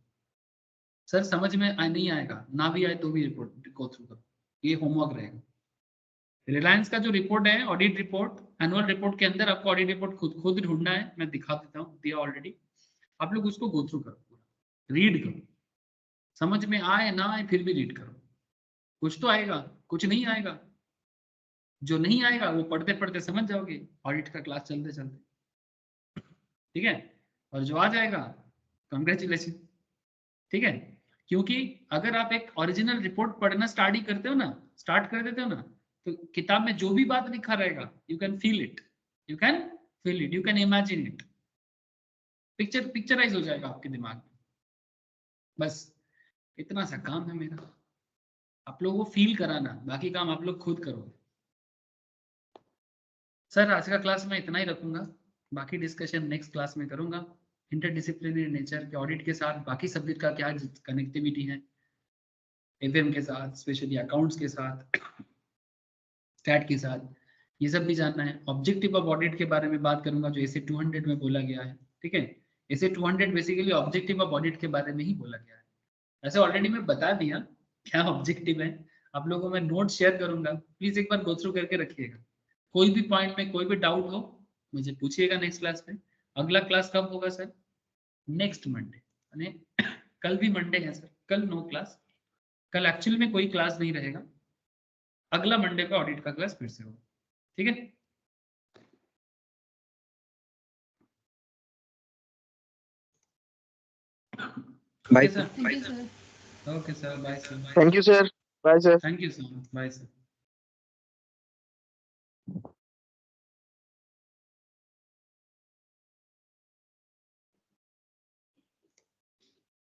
सर समझ में नहीं आएगा, ना भी आए तो भी रिपोर्ट गो थ्रू करो, ये होमवर्क रहेगा। रिलायंस का जो रिपोर्ट है, ऑडिट रिपोर्ट, एनुअल रिपोर्ट के अंदर आपको ऑडिट रिपोर्ट खुद ढूंढना है, मैं दिखा देता हूँ, दिया ऑलरेडी। आप लोग उसको गो थ्रू करो, पूरा रीड करो, समझ में आए ना आए फिर भी रीड करो। कुछ तो आएगा, कुछ नहीं आएगा, जो नहीं आएगा वो पढ़ते पढ़ते समझ जाओगे, ऑडिट का क्लास चलते चलते। ठीक है, और जो आ जाएगा कॉन्ग्रेचुलेशन, ठीक है। क्योंकि अगर आप एक ओरिजिनल रिपोर्ट पढ़ना स्टार्ट करते हो ना, स्टार्ट कर देते हो ना, तो किताब में जो भी बात लिखा रहेगा you can feel it, you can feel it, you can imagine it, picturise हो जाएगा आपके दिमाग में। बस इतना सा काम है मेरा, आप लोगों को फील कराना, बाकी काम आप लोग खुद करो। सर आज का क्लास मैं इतना ही रखूंगा, बाकी डिस्कशन नेक्स्ट क्लास में करूंगा। इंटरडिसिप्लिनरी नेचर के ऑडिट के साथ बाकी सब्जेक्ट का क्या कनेक्टिविटी है, एफएम के साथ, स्पेशली अकाउंट्स के साथ, स्टैट के साथ, ये सब भी जानना है। ऑब्जेक्टिव ऑफ ऑडिट के बारे में बात करूंगा जो एसे 200 में बोला गया है, ठीक है। एसे 200 बेसिकली ऑब्जेक्टिव ऑफ ऑडिट के बारे में ही बोला गया है। ऐसे ऑलरेडी मैं बता दिया क्या ऑब्जेक्टिव है, आप लोगों को मैं नोट शेयर करूंगा, प्लीज एक बार गो थ्रू करके रखिएगा। कोई भी पॉइंट में कोई भी डाउट हो मुझे पूछिएगा नेक्स्ट क्लास में। अगला क्लास कब होगा सर? नेक्स्ट मंडे, यानी कल भी मंडे है सर, कल नो क्लास, कल एक्चुअल में कोई क्लास नहीं रहेगा, अगला मंडे का ऑडिट का क्लास फिर से होगा, ठीक है। Bye, सर, Thank you, sir. Okay sir, bye sir, Thank you, sir. Bye, sir. Thank you sir, bye sir.